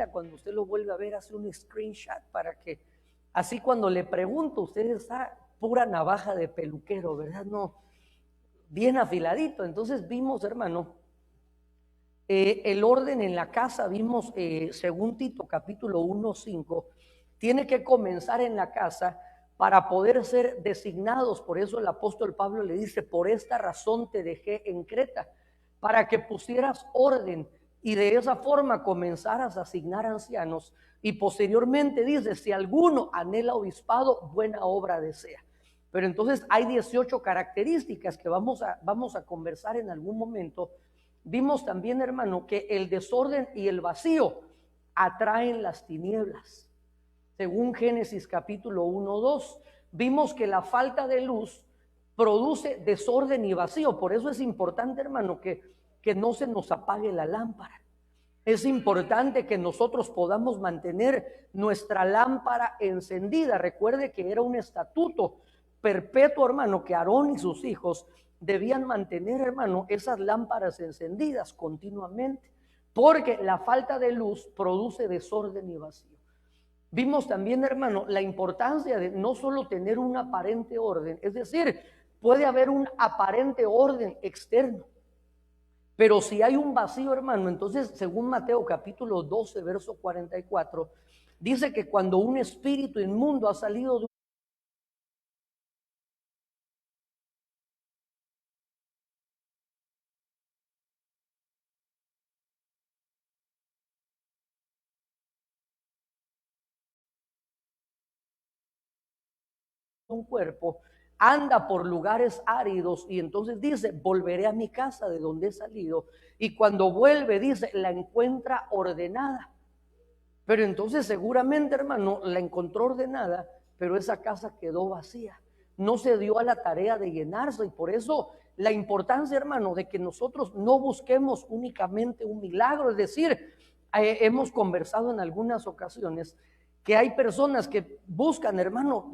ahorita cuando usted lo vuelve a ver, hace un screenshot para que, así cuando le pregunto, usted está pura navaja de peluquero, ¿verdad? No, bien afiladito. Entonces vimos, hermano, el orden en la casa, vimos, según Tito capítulo 1:5, tiene que comenzar en la casa para poder ser designados. Por eso el apóstol Pablo le dice: por esta razón te dejé en Creta, para que pusieras orden y de esa forma comenzaras a asignar ancianos. Y posteriormente dice: si alguno anhela obispado, buena obra desea. Pero entonces hay 18 características que vamos a conversar en algún momento. Vimos también, hermano, que el desorden y el vacío atraen las tinieblas. Según Génesis capítulo 1:2, vimos que la falta de luz produce desorden y vacío. Por eso es importante, hermano, que no se nos apague la lámpara. Es importante que nosotros podamos mantener nuestra lámpara encendida. Recuerde que era un estatuto perpetuo, hermano, que Aarón y sus hijos debían mantener, hermano, esas lámparas encendidas continuamente, porque la falta de luz produce desorden y vacío. Vimos también, hermano, la importancia de no solo tener un aparente orden, es decir, puede haber un aparente orden externo, pero si hay un vacío, hermano, entonces según Mateo capítulo 12, verso 44, dice que cuando un espíritu inmundo ha salido de un cuerpo, anda por lugares áridos y entonces dice: volveré a mi casa de donde he salido. Y cuando vuelve, dice, la encuentra ordenada. Pero entonces seguramente, hermano, la encontró ordenada, pero esa casa quedó vacía. No se dio a la tarea de llenarse. Y por eso la importancia, hermano, de que nosotros no busquemos únicamente un milagro. Es decir, hemos conversado en algunas ocasiones que hay personas que buscan, hermano,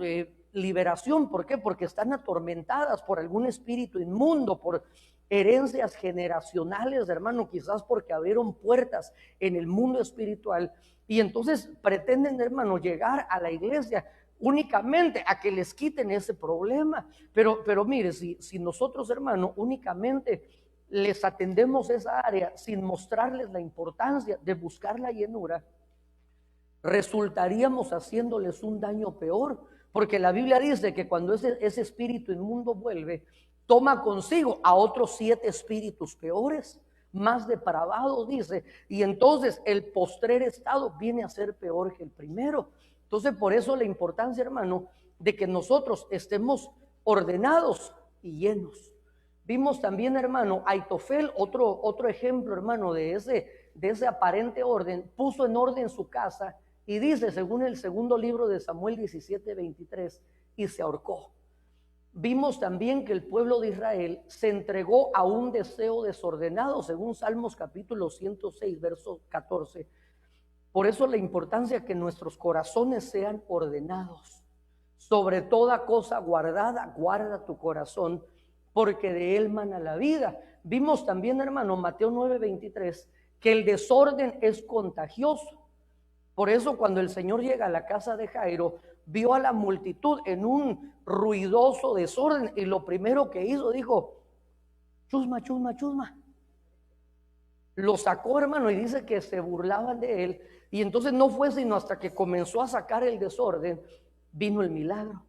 liberación. ¿Por qué? Porque están atormentadas por algún espíritu inmundo, por herencias generacionales, hermano, quizás porque abrieron puertas en el mundo espiritual. Y entonces pretenden, hermano, llegar a la iglesia únicamente a que les quiten ese problema. Pero mire, si nosotros, hermano, únicamente les atendemos esa área sin mostrarles la importancia de buscar la llenura, resultaríamos haciéndoles un daño peor. Porque la Biblia dice que cuando ese espíritu inmundo vuelve, toma consigo a otros 7 espíritus peores, más depravados, dice, y entonces el postrer estado viene a ser peor que el primero. Entonces, por eso la importancia, hermano, de que nosotros estemos ordenados y llenos. Vimos también, hermano, Aitofel, otro ejemplo, hermano, de ese aparente orden. Puso en orden su casa y dice, según el segundo libro de Samuel 17:23, y se ahorcó. Vimos también que el pueblo de Israel se entregó a un deseo desordenado, según Salmos capítulo 106, verso 14. Por eso la importancia que nuestros corazones sean ordenados. Sobre toda cosa guardada, guarda tu corazón, porque de él mana la vida. Vimos también, hermano, Mateo 9:23, que el desorden es contagioso. Por eso cuando el Señor llega a la casa de Jairo, vio a la multitud en un ruidoso desorden y lo primero que hizo, dijo: chusma, chusma, chusma. Lo sacó, hermano, y dice que se burlaban de él. Y entonces no fue sino hasta que comenzó a sacar el desorden, vino el milagro,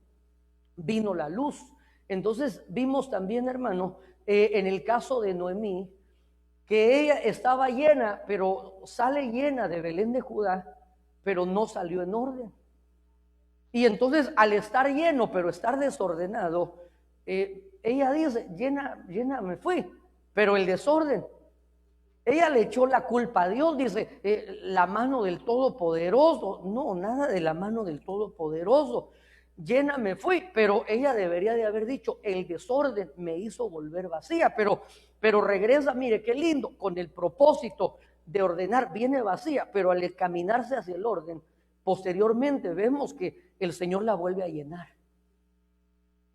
vino la luz. Entonces vimos también, hermano, en el caso de Noemí, que ella estaba llena, pero sale llena de Belén de Judá, pero no salió en orden. Y entonces al estar lleno, pero estar desordenado, ella dice: llena, llena me fui, pero el desorden, ella le echó la culpa a Dios, dice, la mano del Todopoderoso. No, nada de la mano del Todopoderoso. Llena me fui, pero ella debería de haber dicho: el desorden me hizo volver vacía. Pero regresa, mire qué lindo, con el propósito de ordenar, viene vacía, pero al caminarse hacia el orden, posteriormente vemos que el Señor la vuelve a llenar.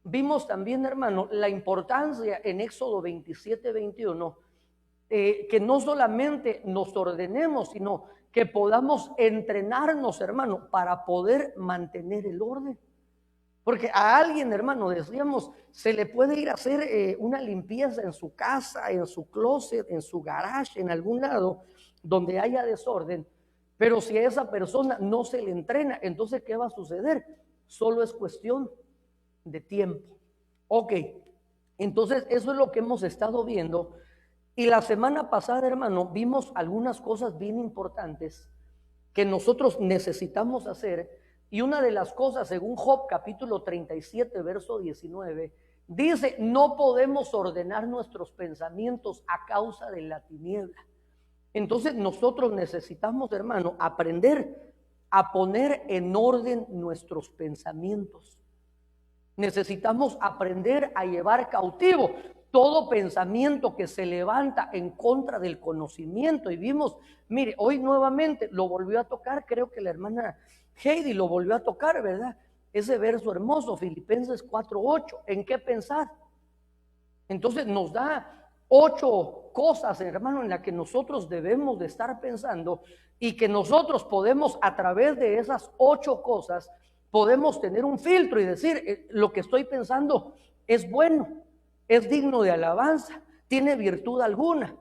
Vimos también, hermano, la importancia en Éxodo 27:21, que no solamente nos ordenemos, sino que podamos entrenarnos, hermano, para poder mantener el orden. Porque a alguien, hermano, decíamos, se le puede ir a hacer una limpieza en su casa, en su closet, en su garage, en algún lado donde haya desorden. Pero si a esa persona no se le entrena, entonces ¿qué va a suceder? Solo es cuestión de tiempo. Ok, entonces eso es lo que hemos estado viendo. Y la semana pasada, hermano, vimos algunas cosas bien importantes que nosotros necesitamos hacer. Y una de las cosas, según Job capítulo 37, verso 19, dice, no podemos ordenar nuestros pensamientos a causa de la tiniebla. Entonces nosotros necesitamos, hermano, aprender a poner en orden nuestros pensamientos. Necesitamos aprender a llevar cautivo todo pensamiento que se levanta en contra del conocimiento. Y vimos, mire, hoy nuevamente lo volvió a tocar, creo que la hermana Heidi lo volvió a tocar, ¿verdad? Ese verso hermoso, Filipenses 4:8, ¿en qué pensar? Entonces nos da 8 cosas, hermano, en las que nosotros debemos de estar pensando y que nosotros podemos a través de esas 8 cosas, podemos tener un filtro y decir, lo que estoy pensando es bueno, es digno de alabanza, tiene virtud alguna.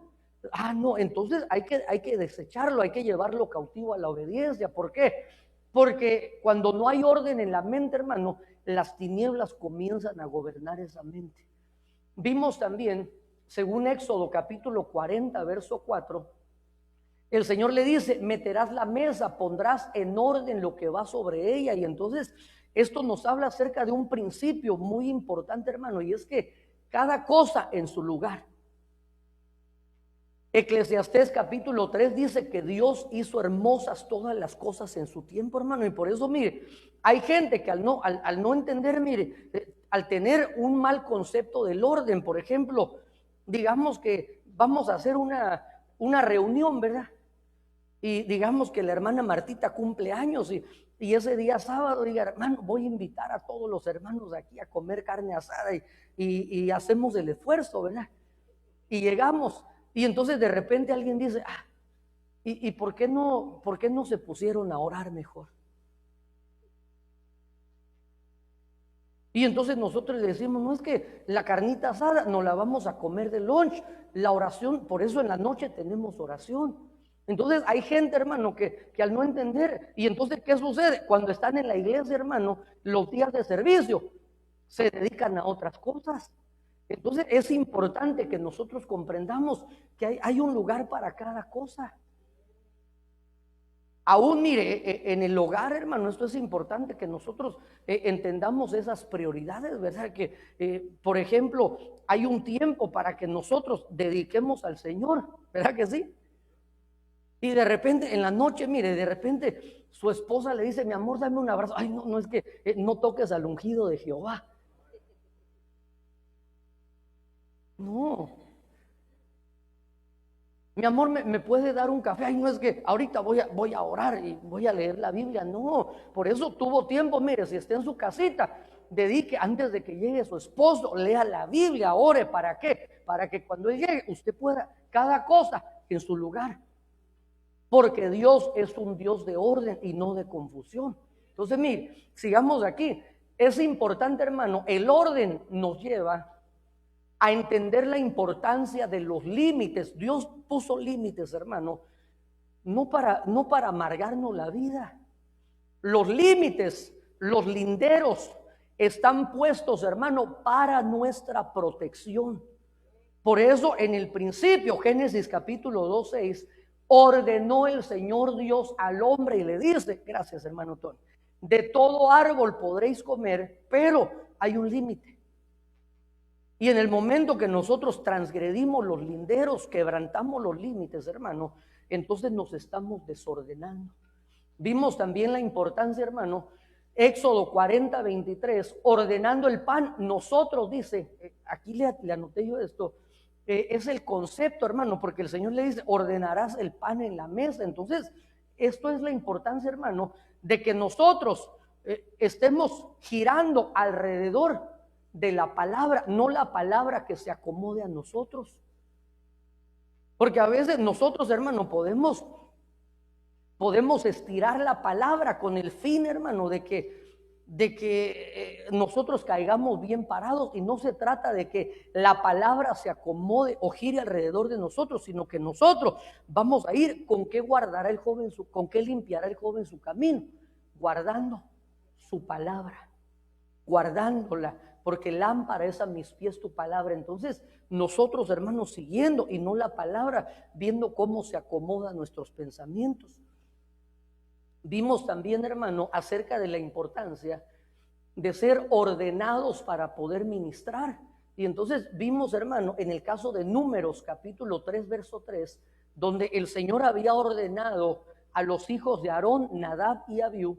Ah, no, entonces hay que desecharlo, hay que llevarlo cautivo a la obediencia. ¿Por qué? Porque cuando no hay orden en la mente, hermano, las tinieblas comienzan a gobernar esa mente. Vimos también, según Éxodo capítulo 40, verso 4, el Señor le dice, meterás la mesa, pondrás en orden lo que va sobre ella. Y entonces esto nos habla acerca de un principio muy importante, hermano, y es que cada cosa en su lugar. Eclesiastés capítulo 3 dice que Dios hizo hermosas todas las cosas en su tiempo, hermano. Y por eso, mire, hay gente que al no entender, mire, al tener un mal concepto del orden, por ejemplo, digamos que vamos a hacer una reunión, ¿verdad? Y digamos que la hermana Martita cumple años y ese día sábado diga, hermano, voy a invitar a todos los hermanos aquí a comer carne asada y hacemos el esfuerzo, ¿verdad? Y llegamos y entonces de repente alguien dice, ¿y por qué no se pusieron a orar mejor? Y entonces nosotros le decimos, no es que la carnita asada no la vamos a comer de lunch, la oración, por eso en la noche tenemos oración. Entonces hay gente, hermano, que al no entender, y entonces ¿qué sucede? Cuando están en la iglesia, hermano, los días de servicio se dedican a otras cosas. Entonces es importante que nosotros comprendamos que hay un lugar para cada cosa. Aún mire, en el hogar, hermano, esto es importante que nosotros entendamos esas prioridades, ¿verdad? Que, por ejemplo, hay un tiempo para que nosotros dediquemos al Señor, ¿verdad que sí? Y de repente, en la noche, mire, de repente su esposa le dice, mi amor, dame un abrazo. Ay, no, es que no toques al ungido de Jehová. No. Mi amor, ¿me puede dar un café? Ay, no, es que ahorita voy a orar y voy a leer la Biblia. No, por eso tuvo tiempo, mire, si está en su casita, dedique antes de que llegue su esposo, lea la Biblia, ore. ¿Para qué? Para que cuando él llegue, usted pueda, cada cosa en su lugar. Porque Dios es un Dios de orden y no de confusión. Entonces, mire, sigamos aquí. Es importante, hermano, el orden nos lleva a entender la importancia de los límites. Dios puso límites, hermano, no para amargarnos la vida. Los límites, los linderos están puestos, hermano, para nuestra protección. Por eso en el principio, Génesis capítulo 2:6, ordenó el Señor Dios al hombre y le dice, gracias hermano Tony, de todo árbol podréis comer, pero hay un límite. Y en el momento que nosotros transgredimos los linderos, quebrantamos los límites, hermano, entonces nos estamos desordenando. Vimos también la importancia, hermano, Éxodo 40:23, ordenando el pan. Nosotros, dice, aquí le anoté yo esto, es el concepto, hermano, porque el Señor le dice, ordenarás el pan en la mesa. Entonces, esto es la importancia, hermano, de que nosotros estemos girando alrededor de la palabra, no la palabra que se acomode a nosotros. Porque a veces nosotros, hermano, podemos podemos estirar la palabra con el fin, hermano, de que nosotros caigamos bien parados. Y no se trata de que la palabra se acomode o gire alrededor de nosotros, sino que nosotros vamos a ir con qué guardará el joven, con qué limpiará el joven su camino, guardando su palabra, guardándola, porque lámpara es a mis pies tu palabra. Entonces nosotros, hermanos, siguiendo y no la palabra, viendo cómo se acomodan nuestros pensamientos. Vimos también, hermano, acerca de la importancia de ser ordenados para poder ministrar. Y entonces vimos, hermano, en el caso de Números capítulo 3 verso 3, donde el Señor había ordenado a los hijos de Aarón, Nadab y Abiú,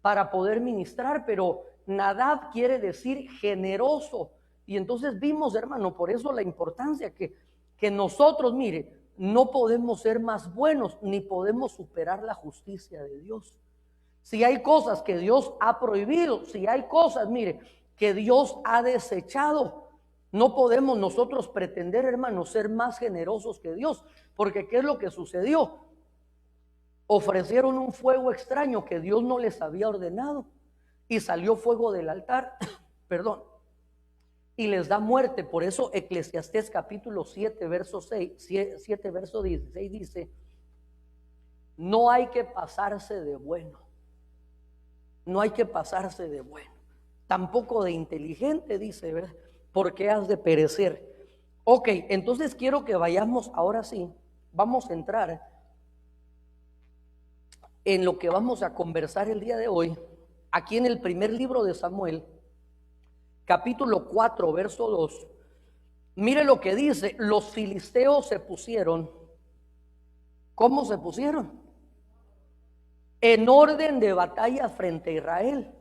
para poder ministrar. Pero Nadab quiere decir generoso. Y entonces vimos, hermano, por eso la importancia que nosotros, mire, no podemos ser más buenos ni podemos superar la justicia de Dios. Si hay cosas que Dios ha prohibido, si hay cosas, mire, que Dios ha desechado, no podemos nosotros pretender, hermano, ser más generosos que Dios. Porque ¿qué es lo que sucedió? Ofrecieron un fuego extraño que Dios no les había ordenado y salió fuego del altar, perdón, y les da muerte. Por eso Eclesiastés capítulo 7 verso 7 verso 16 dice: no hay que pasarse de bueno, no hay que pasarse de bueno, tampoco de inteligente, dice, ¿verdad? Porque has de perecer. Ok, entonces quiero que vayamos ahora sí, vamos a entrar en lo que vamos a conversar el día de hoy, aquí en el primer libro de Samuel, capítulo 4, verso 2. Mire lo que dice: los filisteos se pusieron, ¿cómo se pusieron? En orden de batalla frente a Israel,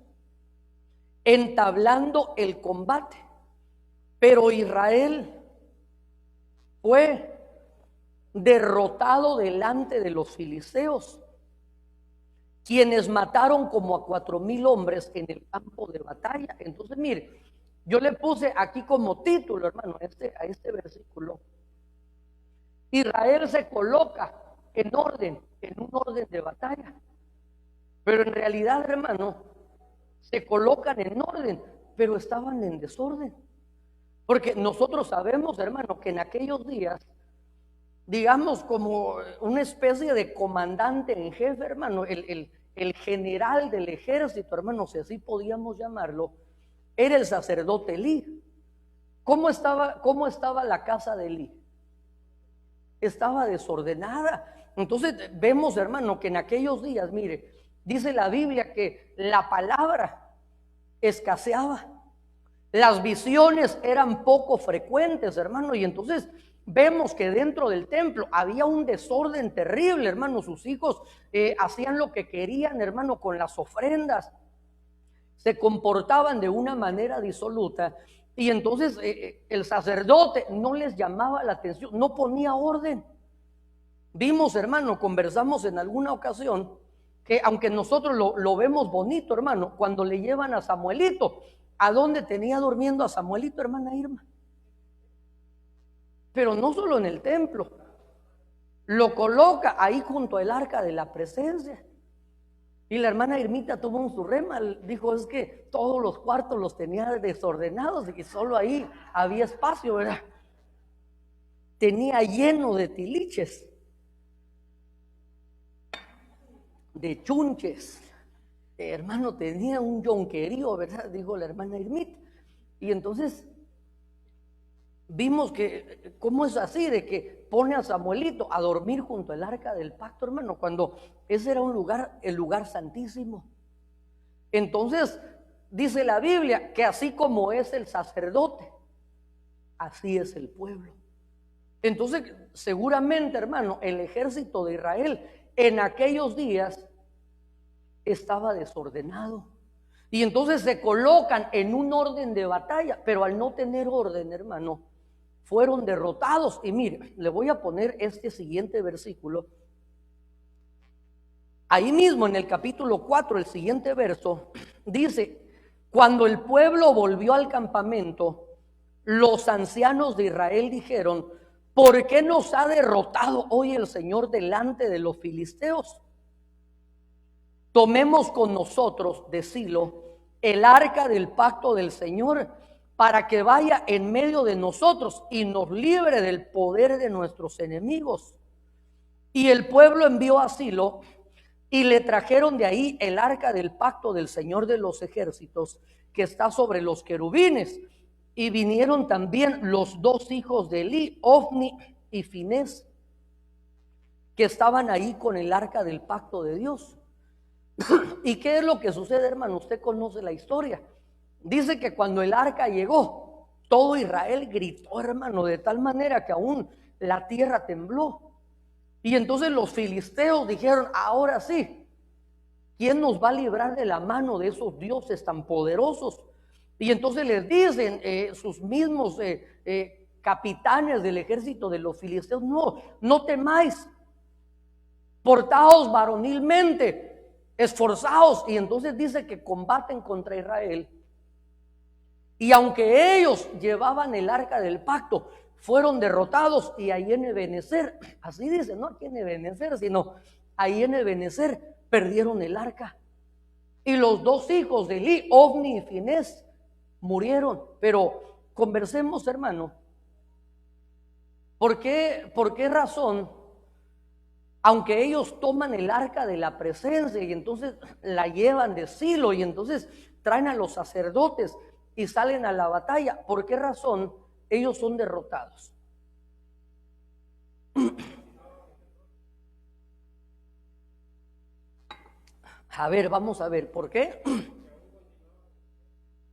entablando el combate. Pero Israel fue derrotado delante de los filisteos, quienes mataron como a 4,000 hombres en el campo de batalla. Entonces, mire, yo le puse aquí como título, hermano, a este versículo: Israel se coloca en un orden de batalla. Pero en realidad, hermano, se colocan en orden, pero estaban en desorden. Porque nosotros sabemos, hermano, que en aquellos días, digamos, como una especie de comandante en jefe, hermano, el general del ejército, hermano, si así podíamos llamarlo, era el sacerdote Elí. ¿Cómo estaba la casa de Elí? Estaba desordenada. Entonces vemos, hermano, que en aquellos días, mire, dice la Biblia que la palabra escaseaba, las visiones eran poco frecuentes, hermano. Y entonces vemos que dentro del templo había un desorden terrible, hermano. Sus hijos hacían lo que querían, hermano, con las ofrendas, se comportaban de una manera disoluta. Y entonces el sacerdote no les llamaba la atención, no ponía orden. Vimos, hermano, conversamos en alguna ocasión que aunque nosotros lo vemos bonito, hermano, cuando le llevan a Samuelito, ¿a dónde tenía durmiendo a Samuelito, hermana Irma? Pero no solo en el templo, lo coloca ahí junto al arca de la presencia. Y la hermana Irmita tuvo un surrema, dijo: es que todos los cuartos los tenía desordenados y solo ahí había espacio, ¿verdad? Tenía lleno de tiliches, de chunches. Hermano, tenía un yonquerío, ¿verdad? Dijo la hermana Irmita. Y entonces vimos que, ¿cómo es así? De que pone a Samuelito a dormir junto al arca del pacto, hermano, cuando ese era el lugar santísimo. Entonces dice la Biblia que así como es el sacerdote, así es el pueblo. Entonces seguramente, hermano, el ejército de Israel en aquellos días estaba desordenado. Y entonces se colocan en un orden de batalla, pero al no tener orden, hermano, fueron derrotados. Y mire, le voy a poner este siguiente versículo. Ahí mismo en el capítulo 4, el siguiente verso, dice: cuando el pueblo volvió al campamento, los ancianos de Israel dijeron: ¿por qué nos ha derrotado hoy el Señor delante de los filisteos? tomemos con nosotros de Silo el arca del pacto del Señor, para que vaya en medio de nosotros y nos libre del poder de nuestros enemigos. Y el pueblo envió a Silo y le trajeron de ahí el arca del pacto del Señor de los ejércitos, que está sobre los querubines. Y vinieron también los dos hijos de Elí, Ofni y Finés, que estaban ahí con el arca del pacto de Dios. ¿Y qué es lo que sucede, hermano? Usted conoce la historia. Dice que cuando el arca llegó, todo Israel gritó, hermano, de tal manera que aún la tierra tembló. Y entonces los filisteos dijeron: ahora sí, ¿quién nos va a librar de la mano de esos dioses tan poderosos? Y entonces les dicen sus mismos capitanes del ejército de los filisteos: no temáis, portaos varonilmente, esforzaos. Y entonces dice que combaten contra Israel. Y aunque ellos llevaban el arca del pacto, fueron derrotados. Y ahí en Ebenezer, así dice, no aquí en Ebenezer, sino ahí en Ebenezer, perdieron el arca. Y los dos hijos de Elí, Ofni y Finés, murieron. Pero conversemos, hermano, ¿por qué razón, aunque ellos toman el arca de la presencia y entonces la llevan de Silo y entonces traen a los sacerdotes y salen a la batalla, por qué razón ellos son derrotados? A ver, vamos a ver, ¿por qué?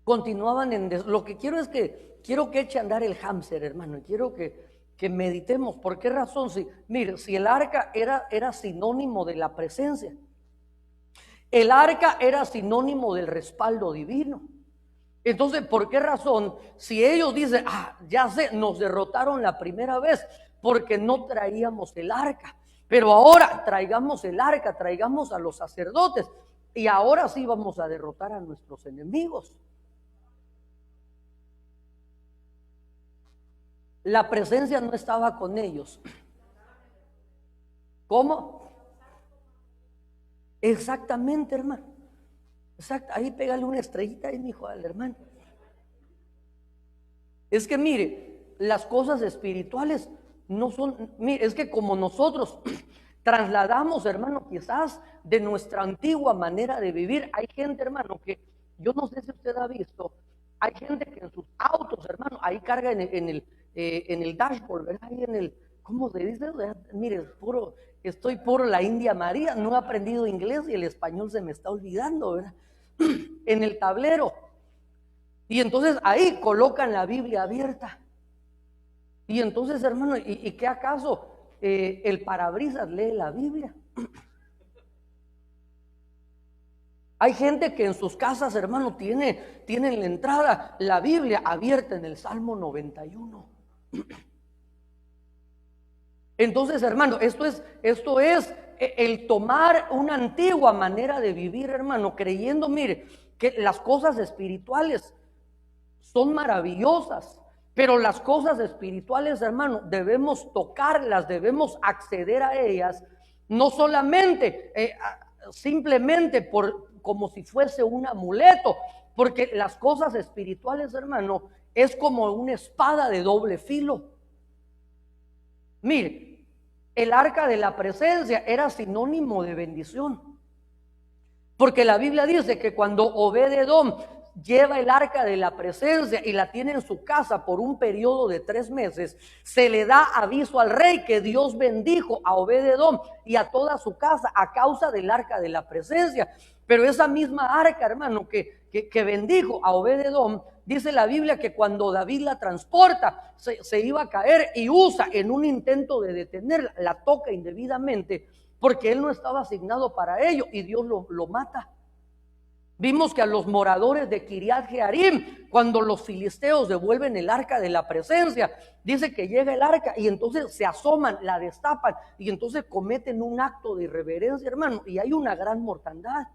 Continuaban lo que quiero es que eche a andar el hámster, hermano, y quiero que meditemos. ¿Por qué razón? Mire, si el arca era sinónimo de la presencia, el arca era sinónimo del respaldo divino. Entonces, ¿por qué razón? Si ellos dicen: ya sé, nos derrotaron la primera vez porque no traíamos el arca, pero ahora traigamos el arca, traigamos a los sacerdotes y ahora sí vamos a derrotar a nuestros enemigos. La presencia no estaba con ellos. ¿Cómo? Exactamente, hermano. Exacto. Ahí pégale una estrellita ahí, mi hijo, al hermano. Es que mire, las cosas espirituales no son, mire, es que como nosotros trasladamos, hermano, quizás de nuestra antigua manera de vivir. Hay gente, hermano, que yo no sé si usted ha visto, hay gente que en sus autos, hermano, ahí carga en el dashboard, ¿verdad? Ahí en el, ¿cómo se dice? Mire, estoy puro la India María, no he aprendido inglés y el español se me está olvidando, ¿verdad? En el tablero. Y entonces ahí colocan la Biblia abierta. Y entonces, hermano, ¿y qué acaso el parabrisas lee la Biblia? Hay gente que en sus casas, hermano, tienen la entrada, la Biblia abierta en el Salmo 91. Entonces, hermano, esto es el tomar una antigua manera de vivir, hermano, creyendo, mire, que las cosas espirituales son maravillosas, pero las cosas espirituales, hermano, debemos tocarlas, debemos acceder a ellas, no solamente simplemente como si fuese un amuleto, porque las cosas espirituales, hermano, es como una espada de doble filo. Mire, el arca de la presencia era sinónimo de bendición, porque la Biblia dice que cuando Obed-Edom lleva el arca de la presencia y la tiene en su casa por un periodo de 3 meses, se le da aviso al rey que Dios bendijo a Obed-Edom y a toda su casa a causa del arca de la presencia. Pero esa misma arca, hermano, que bendijo a Obed-Edom, dice la Biblia que cuando David la transporta, se iba a caer, y Usa, en un intento de detenerla, la toca indebidamente porque él no estaba asignado para ello y Dios lo mata. Vimos que a los moradores de Kiriat Jearim, cuando los filisteos devuelven el arca de la presencia, dice que llega el arca y entonces se asoman, la destapan y entonces cometen un acto de irreverencia, hermano, y hay una gran mortandad.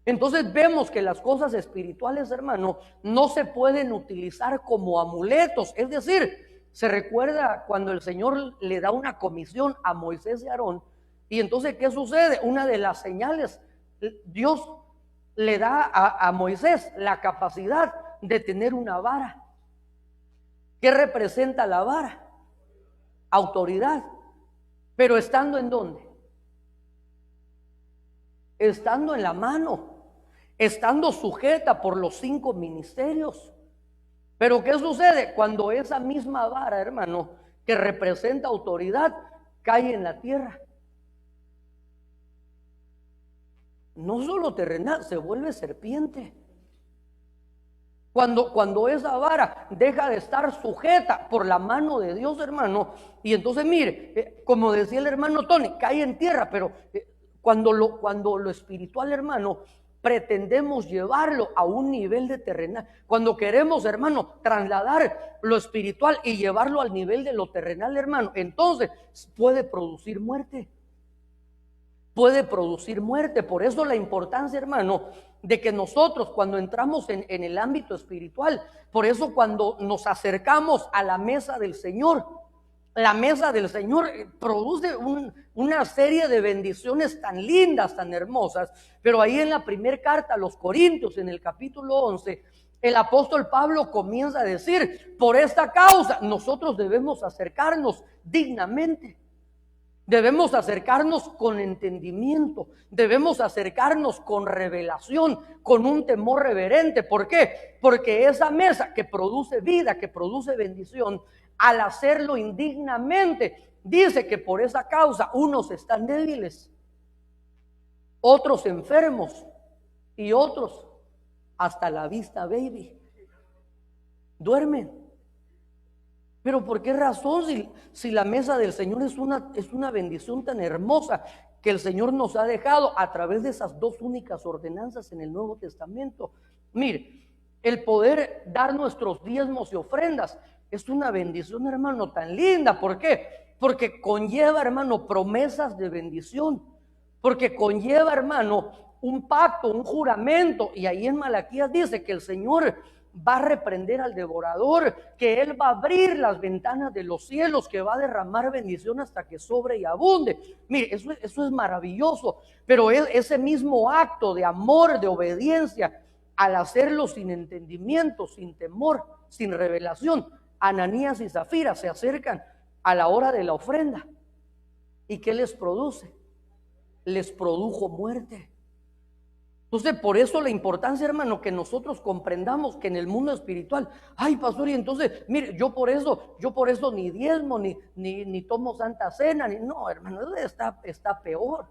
Entonces vemos que las cosas espirituales, hermano, no se pueden utilizar como amuletos. Es decir, se recuerda cuando el Señor le da una comisión a Moisés y Aarón, y entonces ¿qué sucede? Una de las señales Dios le da a Moisés la capacidad de tener una vara. ¿Qué representa la vara? Autoridad. Pero estando ¿en dónde? Estando en la mano, estando sujeta por los 5 ministerios. Pero ¿qué sucede? Cuando esa misma vara, hermano, que representa autoridad, cae en la tierra, no solo terrenal, se vuelve serpiente. Cuando esa vara deja de estar sujeta por la mano de Dios, hermano, y entonces mire, como decía el hermano Tony, cae en tierra, pero cuando lo espiritual, hermano, pretendemos llevarlo a un nivel de terrenal, cuando queremos, hermano, trasladar lo espiritual y llevarlo al nivel de lo terrenal, hermano, entonces puede producir muerte. Puede producir muerte. Por eso la importancia, hermano, de que nosotros cuando entramos en el ámbito espiritual, por eso cuando nos acercamos a la mesa del Señor, la mesa del Señor produce una serie de bendiciones tan lindas, tan hermosas. Pero ahí en la primera carta a los Corintios, en el capítulo 11, el apóstol Pablo comienza a decir: por esta causa nosotros debemos acercarnos dignamente. Debemos acercarnos con entendimiento, debemos acercarnos con revelación, con un temor reverente. ¿Por qué? Porque esa mesa que produce vida, que produce bendición, al hacerlo indignamente, dice que por esa causa unos están débiles, otros enfermos y otros hasta la vista baby, duermen. Pero ¿por qué razón si la mesa del Señor es una bendición tan hermosa que el Señor nos ha dejado a través de esas 2 únicas ordenanzas en el Nuevo Testamento? Mire, el poder dar nuestros diezmos y ofrendas es una bendición, hermano, tan linda. ¿Por qué? Porque conlleva, hermano, promesas de bendición. Porque conlleva, hermano, un pacto, un juramento. Y ahí en Malaquías dice que el Señor va a reprender al devorador, que Él va a abrir las ventanas de los cielos, que va a derramar bendición hasta que sobre y abunde. Mire, eso es maravilloso. Pero ese mismo acto de amor, de obediencia, al hacerlo sin entendimiento, sin temor, sin revelación, Ananías y Zafira se acercan a la hora de la ofrenda. ¿Y qué les produce? Les produjo muerte. Entonces, por eso la importancia, hermano, que nosotros comprendamos que en el mundo espiritual, ay, pastor, y entonces, mire, yo por eso ni diezmo, ni tomo santa cena, no, hermano, está peor.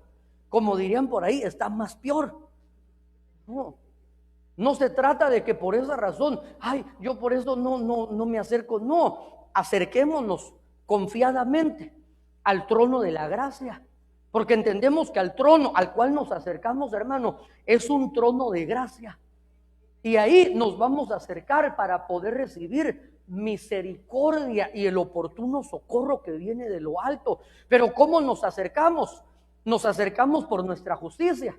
Como dirían por ahí, está más peor. No se trata de que por esa razón, ay, yo por eso no me acerco. No, acerquémonos confiadamente al trono de la gracia. Porque entendemos que al trono al cual nos acercamos, hermano, es un trono de gracia. Y ahí nos vamos a acercar para poder recibir misericordia y el oportuno socorro que viene de lo alto. Pero ¿cómo nos acercamos? Nos acercamos por nuestra justicia.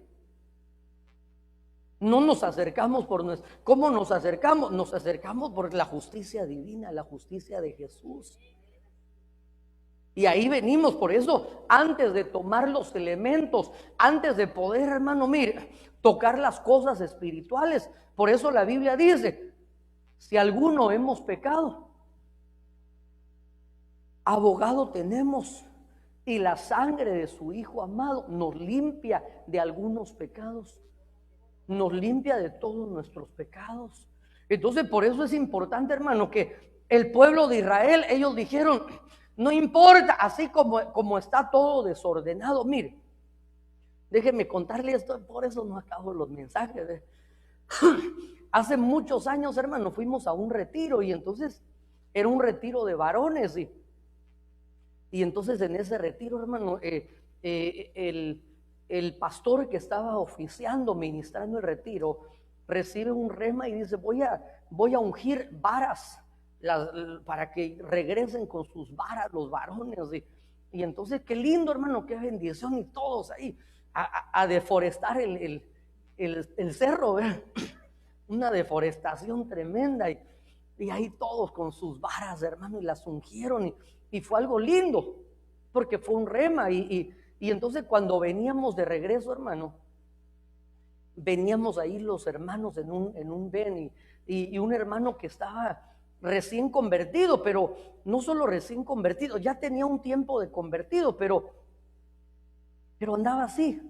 No nos acercamos por nuestra... ¿Cómo nos acercamos? Nos acercamos por la justicia divina, la justicia de Jesús. Y ahí venimos. Por eso, antes de tomar los elementos, antes de poder, hermano, mire, tocar las cosas espirituales, por eso la Biblia dice: si alguno hemos pecado, abogado tenemos, y la sangre de su Hijo amado nos limpia de algunos pecados, nos limpia de todos nuestros pecados. Entonces, por eso es importante, hermano, que el pueblo de Israel, ellos dijeron: no importa, así como está todo desordenado. Mire, déjeme contarle esto, por eso no acabo los mensajes. Hace muchos años, hermano, fuimos a un retiro, y entonces era un retiro de varones, y entonces en ese retiro, hermano, el pastor que estaba oficiando, ministrando el retiro, recibe un rema y dice: voy a ungir varas para que regresen con sus varas los varones. Y entonces, qué lindo, hermano, qué bendición, y todos ahí a deforestar el cerro, ¿verdad? Una deforestación tremenda, y ahí todos con sus varas, hermano, y las ungieron, y fue algo lindo, porque fue un rema. Y entonces, cuando veníamos de regreso, hermano, veníamos ahí los hermanos en un ven y un hermano que estaba recién convertido, pero no solo recién convertido, ya tenía un tiempo de convertido, pero andaba así,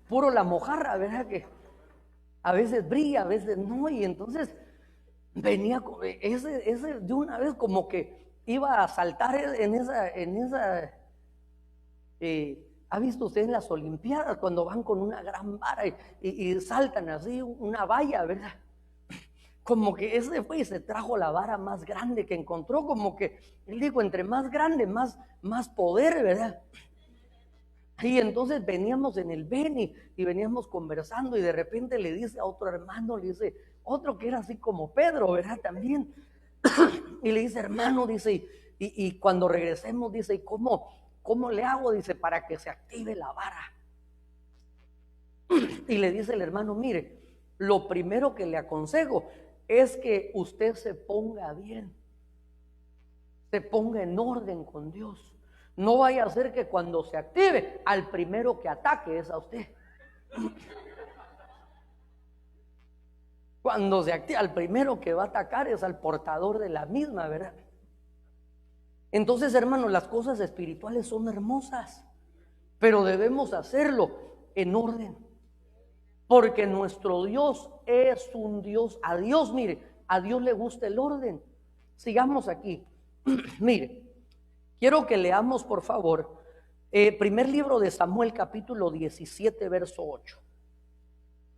puro la mojarra, ¿verdad? Que a veces brilla, a veces no, y entonces venía ese de una vez como que iba a saltar en esa ¿ha visto usted en las Olimpiadas cuando van con una gran vara y saltan así una valla, ¿verdad? Como que ese fue y se trajo la vara más grande que encontró, como que él dijo, entre más grande, más poder, ¿verdad? Y entonces veníamos en el Beni y veníamos conversando y de repente le dice a otro hermano, le dice, otro que era así como Pedro, ¿verdad? También. Y le dice, hermano, dice, y cuando regresemos, dice, ¿y cómo le hago? Dice, para que se active la vara. Y le dice el hermano, mire, lo primero que le aconsejo es que usted se ponga bien, se ponga en orden con Dios. No vaya a ser que cuando se active, al primero que ataque es a usted. Cuando se activa, al primero que va a atacar es al portador de la misma, ¿verdad? Entonces, hermanos, las cosas espirituales son hermosas, pero debemos hacerlo en orden, porque nuestro Dios es un Dios, a Dios, mire, a Dios le gusta el orden. Sigamos aquí. Mire, quiero que leamos, por favor, primer libro de Samuel, capítulo 17, verso 8.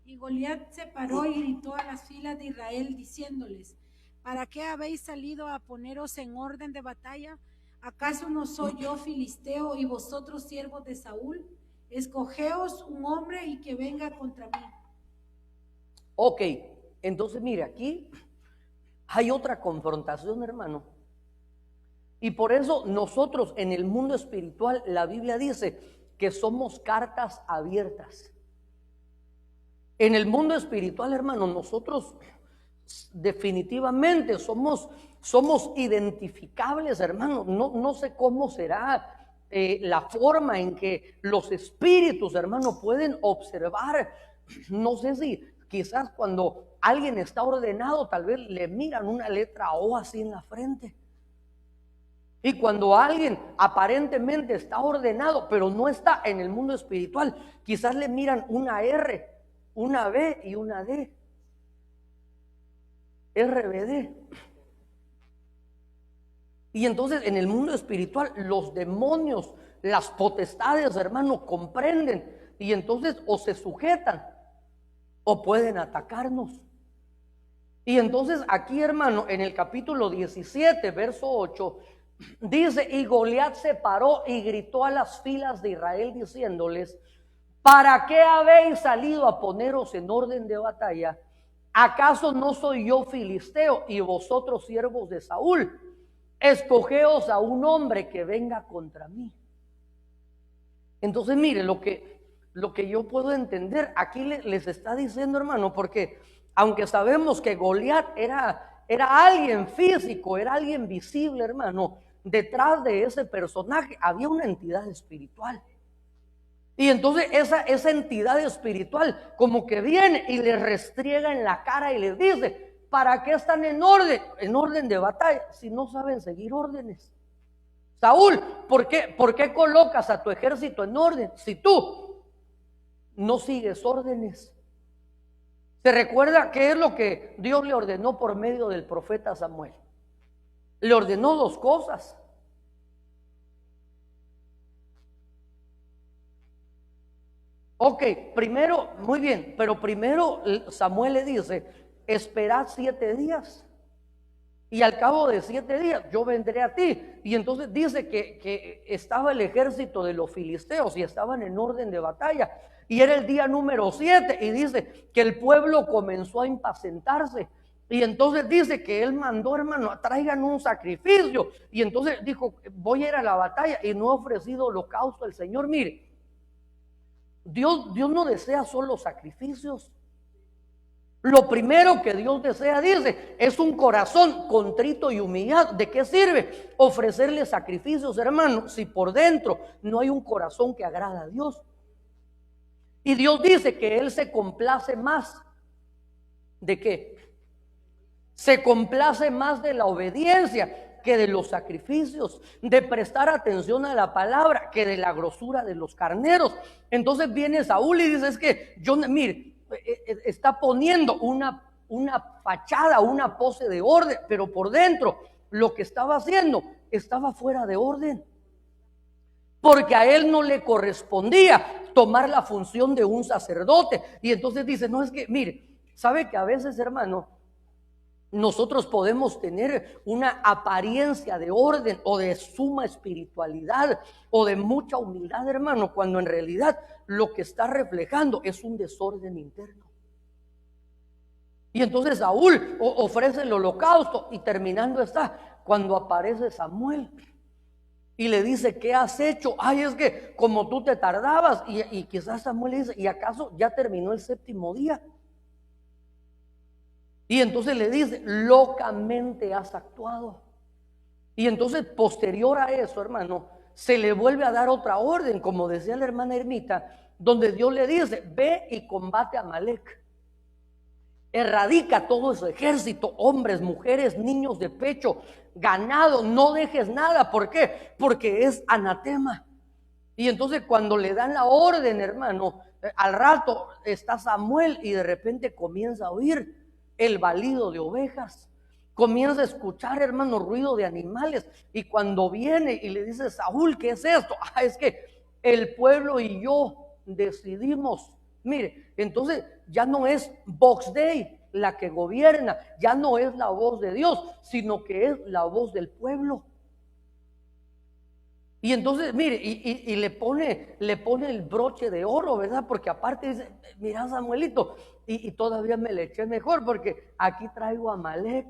Y Goliat se paró y gritó a las filas de Israel diciéndoles, ¿para qué habéis salido a poneros en orden de batalla? ¿Acaso no soy yo filisteo y vosotros siervos de Saúl? Escogeos un hombre y que venga contra mí. Ok, entonces mire, aquí hay otra confrontación, hermano. Y por eso nosotros en el mundo espiritual, la Biblia dice que somos cartas abiertas. En el mundo espiritual, hermano, nosotros definitivamente somos identificables, hermano. No sé cómo será la forma en que los espíritus, hermano, pueden observar. No sé si quizás cuando alguien está ordenado, tal vez le miran una letra O así en la frente. Y cuando alguien aparentemente está ordenado, pero no está en el mundo espiritual, quizás le miran una R, una B y una D. RBD. Y entonces en el mundo espiritual los demonios, las potestades, hermano, comprenden y entonces o se sujetan o pueden atacarnos. Y entonces aquí, hermano, en el capítulo 17, verso 8, dice, y Goliat se paró y gritó a las filas de Israel diciéndoles, ¿para qué habéis salido a poneros en orden de batalla? ¿Acaso no soy yo filisteo y vosotros siervos de Saúl? Escogeos a un hombre que venga contra mí. Entonces mire, lo que yo puedo entender, aquí les está diciendo, hermano, porque aunque sabemos que Goliat era alguien físico, era alguien visible, hermano, detrás de ese personaje había una entidad espiritual. Y entonces esa entidad espiritual como que viene y les restriega en la cara y les dice, ¿para qué están en orden de batalla si no saben seguir órdenes? Saúl, ¿por qué colocas a tu ejército en orden si tú no sigues órdenes? ¿Se recuerda qué es lo que Dios le ordenó por medio del profeta Samuel? Le ordenó dos cosas. Ok, primero, muy bien, pero primero Samuel le dice, esperad 7 días y al cabo de 7 días yo vendré a ti. Y entonces dice que estaba el ejército de los filisteos y estaban en orden de batalla y era el día número 7 y dice que el pueblo comenzó a impacientarse. Y entonces dice que él mandó, hermano, traigan un sacrificio. Y entonces dijo, voy a ir a la batalla y no he ofrecido holocausto al Señor. Mire, Dios no desea solo sacrificios. Lo primero que Dios desea, dice, es un corazón contrito y humillado. ¿De qué sirve ofrecerle sacrificios, hermano, si por dentro no hay un corazón que agrada a Dios? Y Dios dice que Él se complace más. ¿De qué? Se complace más de la obediencia que de los sacrificios, de prestar atención a la palabra que de la grosura de los carneros. Entonces viene Saúl y dice, es que yo, mire, está poniendo una fachada, una pose de orden, pero por dentro lo que estaba haciendo estaba fuera de orden, porque a él no le correspondía tomar la función de un sacerdote. Y entonces dice, no, es que, mire, sabe que a veces, hermano, nosotros podemos tener una apariencia de orden o de suma espiritualidad o de mucha humildad, hermano, cuando en realidad lo que está reflejando es un desorden interno. Y entonces Saúl ofrece el holocausto y terminando está cuando aparece Samuel y le dice, ¿qué has hecho? Ay, es que como tú te tardabas, y quizás Samuel le dice, ¿y acaso ya terminó el séptimo día? Y entonces le dice, locamente has actuado. Y entonces posterior a eso, hermano, se le vuelve a dar otra orden, como decía la hermana Ermita, donde Dios le dice, ve y combate a Amalek. Erradica todo ese ejército, hombres, mujeres, niños de pecho, ganado, no dejes nada. ¿Por qué? Porque es anatema. Y entonces cuando le dan la orden, hermano, al rato está Samuel y de repente comienza a oír el balido de ovejas, comienza a escuchar, hermano, ruido de animales. Y cuando viene y le dice, Saúl, ¿qué es esto? Es que el pueblo y yo decidimos. Mire, entonces ya no es Vox Dei la que gobierna, ya no es la voz de Dios, sino que es la voz del pueblo. Y entonces, mire, y le pone el broche de oro, ¿verdad? Porque aparte dice, mira, Samuelito, y todavía me le eché mejor, porque aquí traigo a Amalek.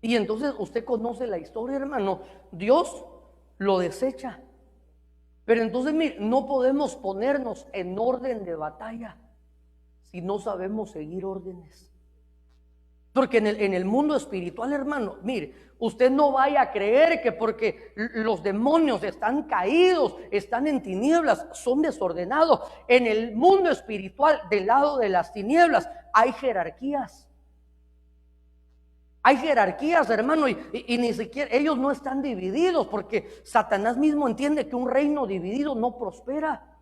Y entonces usted conoce la historia, hermano. Dios lo desecha. Pero entonces, mire, no podemos ponernos en orden de batalla si no sabemos seguir órdenes. Porque en el mundo espiritual, hermano, mire, usted no vaya a creer que porque los demonios están caídos, están en tinieblas, son desordenados. En el mundo espiritual, del lado de las tinieblas, hay jerarquías. Hay jerarquías, hermano, y ni siquiera ellos no están divididos, porque Satanás mismo entiende que un reino dividido no prospera.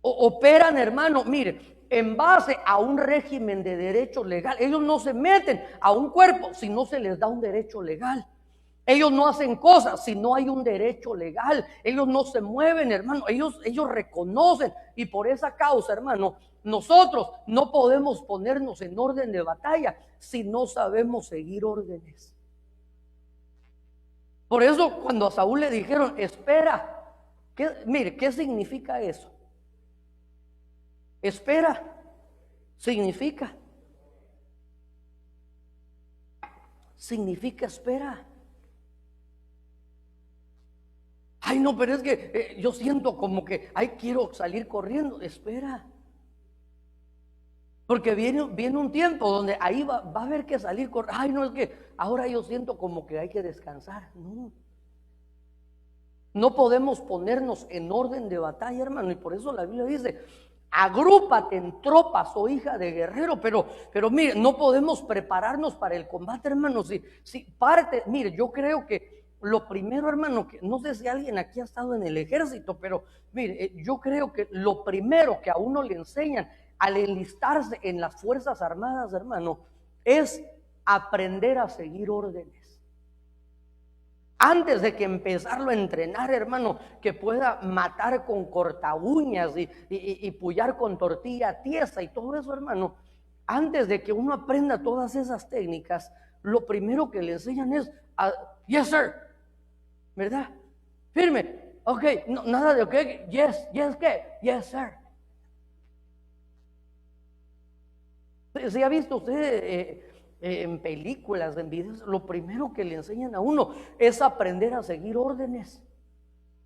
Operan, hermano, mire, en base a un régimen de derecho legal. Ellos no se meten a un cuerpo si no se les da un derecho legal. Ellos no hacen cosas si no hay un derecho legal. Ellos no se mueven, hermano. Ellos reconocen. Y por esa causa, hermano, nosotros no podemos ponernos en orden de batalla si no sabemos seguir órdenes. Por eso cuando a Saúl le dijeron, espera, mire, ¿qué significa eso? Espera, significa espera. Ay, no, pero es que yo siento como que, ay, quiero salir corriendo. Espera. Porque viene un tiempo donde ahí va a haber que salir corriendo. Ay, no, es que ahora yo siento como que hay que descansar. No podemos ponernos en orden de batalla, hermano. Y por eso la Biblia dice, agrúpate en tropas, oh hija de guerrero. Pero mire, no podemos prepararnos para el combate, hermano. Si parte, mire, yo creo que lo primero, hermano, que no sé si alguien aquí ha estado en el ejército, pero mire, yo creo que lo primero que a uno le enseñan al enlistarse en las Fuerzas Armadas, hermano, es aprender a seguir órdenes. Antes de que empezarlo a entrenar, hermano, que pueda matar con corta uñas y pullar con tortilla tiesa y todo eso, hermano, antes de que uno aprenda todas esas técnicas, lo primero que le enseñan es, yes sir, ¿verdad? Firme, ok, no, nada de ok, yes, ¿qué? Yes sir. ¿Sí ha visto usted en películas, en videos? Lo primero que le enseñan a uno es aprender a seguir órdenes.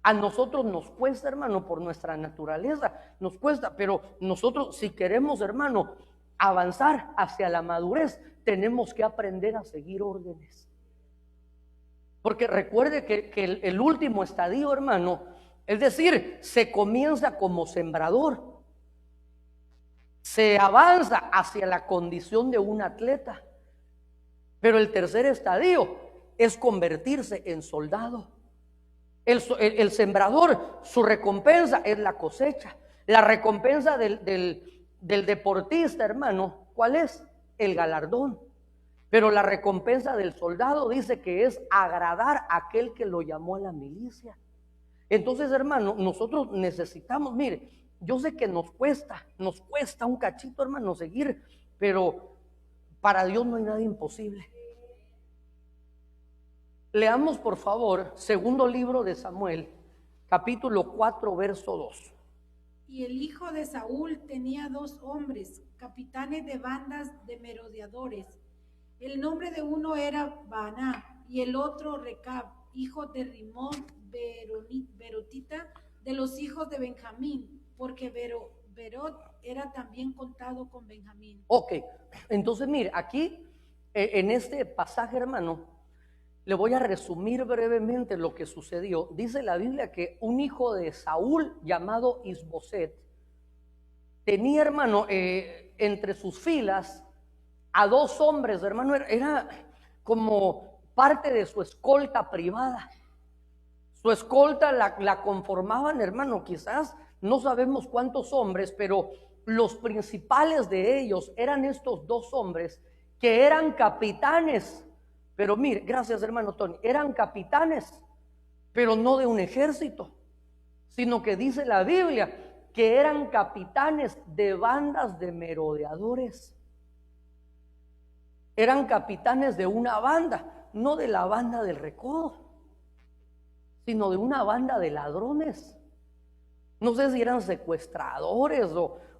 A nosotros nos cuesta, hermano, por nuestra naturaleza, nos cuesta, pero nosotros si queremos, hermano, avanzar hacia la madurez, tenemos que aprender a seguir órdenes. Porque recuerde que el último estadio, hermano, Es decir, se comienza como sembrador, se avanza hacia la condición de un atleta, pero el tercer estadio es convertirse en soldado. El sembrador, su recompensa es la cosecha. La recompensa del deportista, hermano, ¿cuál es? El galardón. Pero la recompensa del soldado dice que es agradar a aquel que lo llamó a la milicia. Entonces, hermano, nosotros necesitamos, mire, yo sé que nos cuesta un cachito, hermano, seguir, pero para Dios no hay nada imposible. Leamos, por favor, segundo libro de Samuel, capítulo 4, verso 2. Y el hijo de Saúl tenía 2 hombres, capitanes de bandas de merodeadores. El nombre de uno era Baaná y el otro Recab, hijo de Rimón Berotita, de los hijos de Benjamín, porque Berot era también contado con Benjamín. Ok, entonces mire, aquí en este pasaje, hermano, le voy a resumir brevemente lo que sucedió. Dice la Biblia que un hijo de Saúl llamado Isboset tenía, hermano, entre sus filas a 2 hombres, hermano, era como parte de su escolta privada. Su escolta la conformaban, hermano, quizás no sabemos cuántos hombres, pero los principales de ellos eran estos 2 hombres que eran capitanes. Pero mire, gracias hermano Tony, eran capitanes, pero no de un ejército, sino que dice la Biblia que eran capitanes de bandas de merodeadores. Eran capitanes de una banda, no de la banda del recodo, sino de una banda de ladrones. No sé si eran secuestradores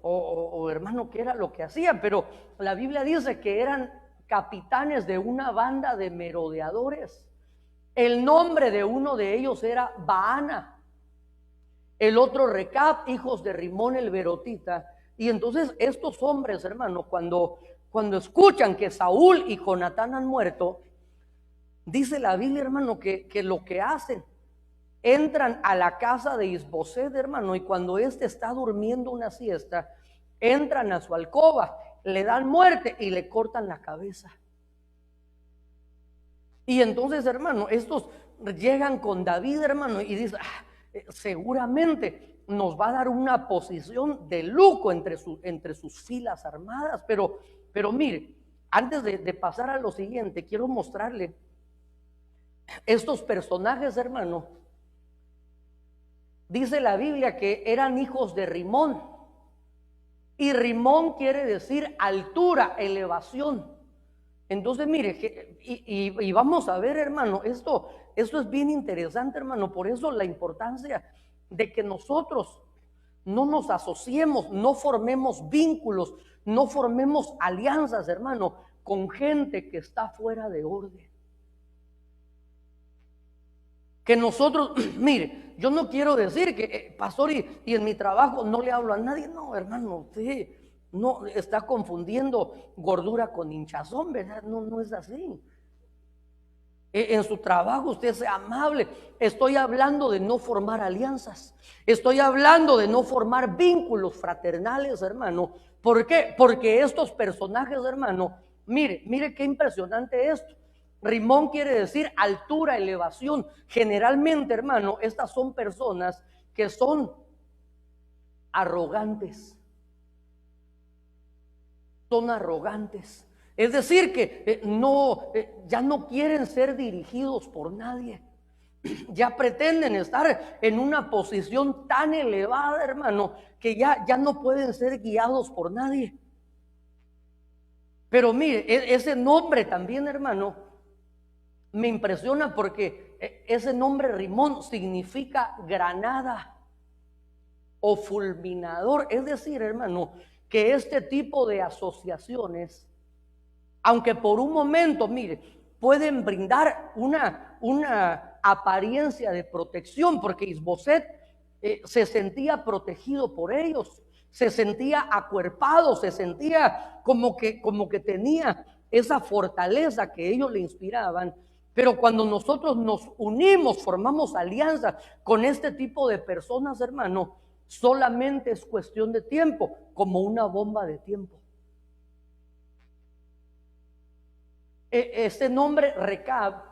o hermano, qué era lo que hacían, pero la Biblia dice que eran capitanes de una banda de merodeadores. El nombre de uno de ellos era Baana, el otro Recab, hijos de Rimón el Berotita. Y entonces estos hombres, hermano, cuando escuchan que Saúl y Jonatán han muerto, dice la Biblia, hermano, que lo que hacen, entran a la casa de Isboset, hermano, y cuando éste está durmiendo una siesta, entran a su alcoba, le dan muerte y le cortan la cabeza. Y entonces, hermano, estos llegan con David, hermano, y dicen, seguramente nos va a dar una posición de lujo entre sus filas armadas. Pero mire, antes de pasar a lo siguiente, quiero mostrarle estos personajes, hermano. Dice la Biblia que eran hijos de Rimón. Y Rimón quiere decir altura, elevación. Entonces, mire, y vamos a ver, hermano, esto es bien interesante, hermano. Por eso la importancia de que nosotros no nos asociemos, no formemos vínculos, no formemos alianzas, hermano, con gente que está fuera de orden. Que nosotros, mire, yo no quiero decir que, pastor, y en mi trabajo no le hablo a nadie. No, hermano, usted no está confundiendo gordura con hinchazón, ¿verdad? No es así. En su trabajo usted sea amable. Estoy hablando de no formar alianzas. Estoy hablando de no formar vínculos fraternales, hermano. ¿Por qué? Porque estos personajes, hermano, mire qué impresionante esto. Rimón quiere decir altura, elevación. Generalmente, hermano, estas son personas que son arrogantes. Son arrogantes. Es decir, que ya no quieren ser dirigidos por nadie. Ya pretenden estar en una posición tan elevada, hermano, que ya no pueden ser guiados por nadie. Pero mire, ese nombre también, hermano, me impresiona porque ese nombre Rimón significa granada o fulminador. Es decir, hermano, que este tipo de asociaciones, aunque por un momento, mire, pueden brindar una apariencia de protección, porque Isboset se sentía protegido por ellos, se sentía acuerpado, se sentía como que tenía esa fortaleza que ellos le inspiraban. Pero cuando nosotros nos unimos, formamos alianza con este tipo de personas, hermano, solamente es cuestión de tiempo, como una bomba de tiempo. Este nombre Recab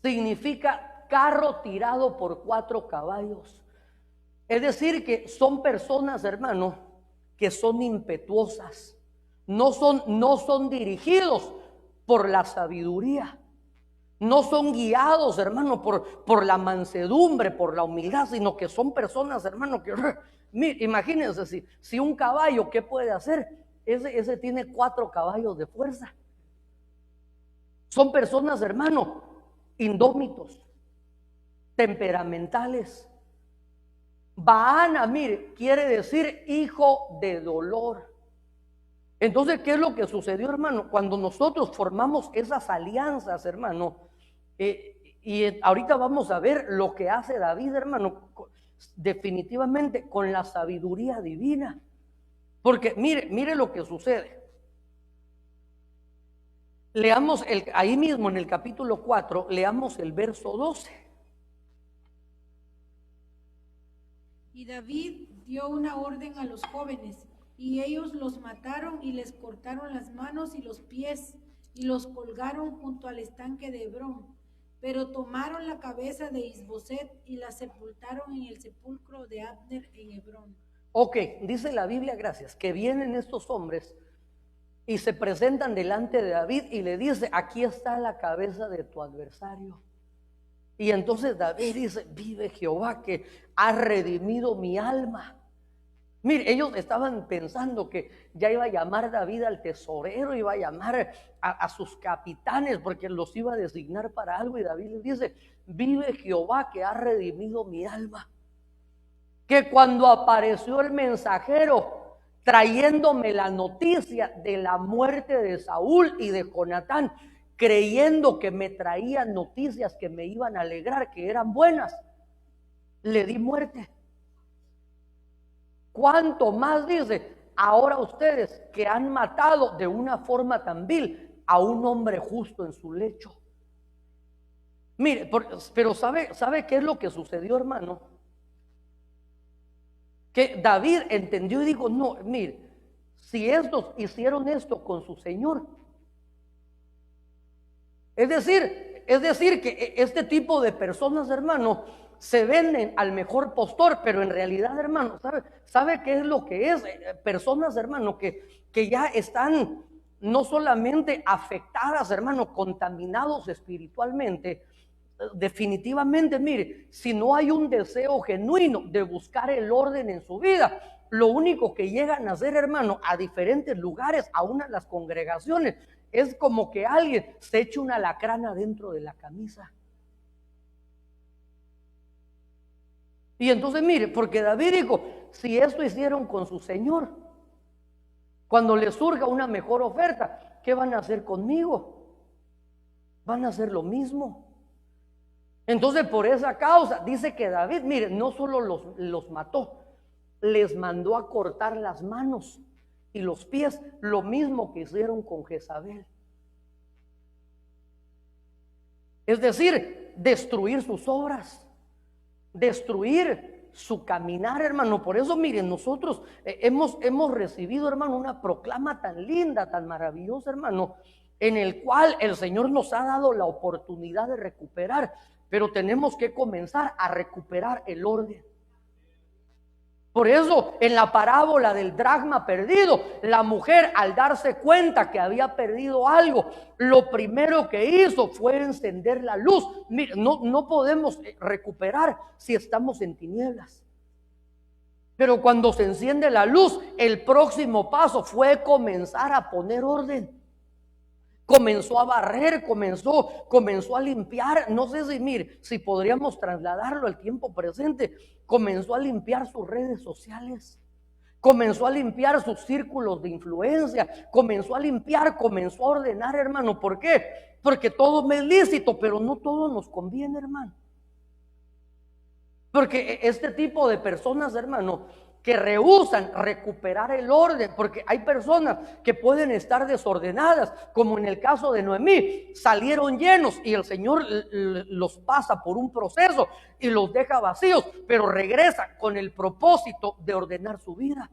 significa carro tirado por 4 caballos. Es decir, que son personas, hermano, que son impetuosas, no son dirigidos por la sabiduría, no son guiados, hermano, por la mansedumbre, por la humildad, sino que son personas, hermano, que mire, imagínense si un caballo, ¿qué puede hacer? Ese tiene 4 caballos de fuerza. Son personas, hermano, indómitos, temperamentales. Baana, mire, quiere decir hijo de dolor. Entonces, ¿qué es lo que sucedió, hermano? Cuando nosotros formamos esas alianzas, hermano, y ahorita vamos a ver lo que hace David, hermano, definitivamente con la sabiduría divina. Porque mire lo que sucede. Leamos ahí mismo en el capítulo 4, leamos el verso 12. Y David dio una orden a los jóvenes, y ellos los mataron y les cortaron las manos y los pies, y los colgaron junto al estanque de Hebrón. Pero tomaron la cabeza de Isboset y la sepultaron en el sepulcro de Abner en Hebrón. Ok, dice la Biblia, gracias, que vienen estos hombres y se presentan delante de David y le dice: aquí está la cabeza de tu adversario. Y entonces David dice: vive Jehová, que ha redimido mi alma. Mire, ellos estaban pensando que ya iba a llamar David al tesorero, iba a llamar a sus capitanes porque los iba a designar para algo. Y David les dice: vive Jehová, que ha redimido mi alma. Que cuando apareció el mensajero trayéndome la noticia de la muerte de Saúl y de Jonatán, creyendo que me traían noticias que me iban a alegrar, que eran buenas, le di muerte. ¿Cuánto más, dice, ahora ustedes que han matado de una forma tan vil a un hombre justo en su lecho? Mire, pero ¿sabe qué es lo que sucedió, hermano? Que David entendió y dijo: no, mire, si estos hicieron esto con su Señor, es decir que este tipo de personas, hermano, se venden al mejor postor, pero en realidad, hermano, ¿sabe qué es lo que es? Personas, hermano, que ya están no solamente afectadas, hermano, contaminados espiritualmente. Definitivamente, mire, si no hay un deseo genuino de buscar el orden en su vida, lo único que llegan a hacer, hermano, a diferentes lugares, aún a las congregaciones, es como que alguien se eche una lacrana dentro de la camisa. Y entonces, mire, porque David dijo: si esto hicieron con su Señor, cuando les surja una mejor oferta, ¿qué van a hacer conmigo? Van a hacer lo mismo. Entonces, por esa causa, dice que David, mire, no solo los mató, les mandó a cortar las manos y los pies, lo mismo que hicieron con Jezabel. Es decir, destruir sus obras, destruir su caminar, hermano. Por eso, miren, nosotros hemos recibido, hermano, una proclama tan linda, tan maravillosa, hermano, en el cual el Señor nos ha dado la oportunidad de recuperar. Pero tenemos que comenzar a recuperar el orden. Por eso, en la parábola del dracma perdido, la mujer, al darse cuenta que había perdido algo, lo primero que hizo fue encender la luz. Mire, no podemos recuperar si estamos en tinieblas. Pero cuando se enciende la luz, el próximo paso fue comenzar a poner orden. Comenzó a barrer, comenzó a limpiar. No sé si podríamos trasladarlo al tiempo presente. Comenzó a limpiar sus redes sociales, comenzó a limpiar sus círculos de influencia, comenzó a ordenar, hermano. ¿Por qué? Porque todo me es lícito, pero no todo nos conviene, hermano. Porque este tipo de personas, hermano, que rehúsan recuperar el orden, porque hay personas que pueden estar desordenadas, como en el caso de Noemí, salieron llenos y el Señor los pasa por un proceso y los deja vacíos, pero regresa con el propósito de ordenar su vida.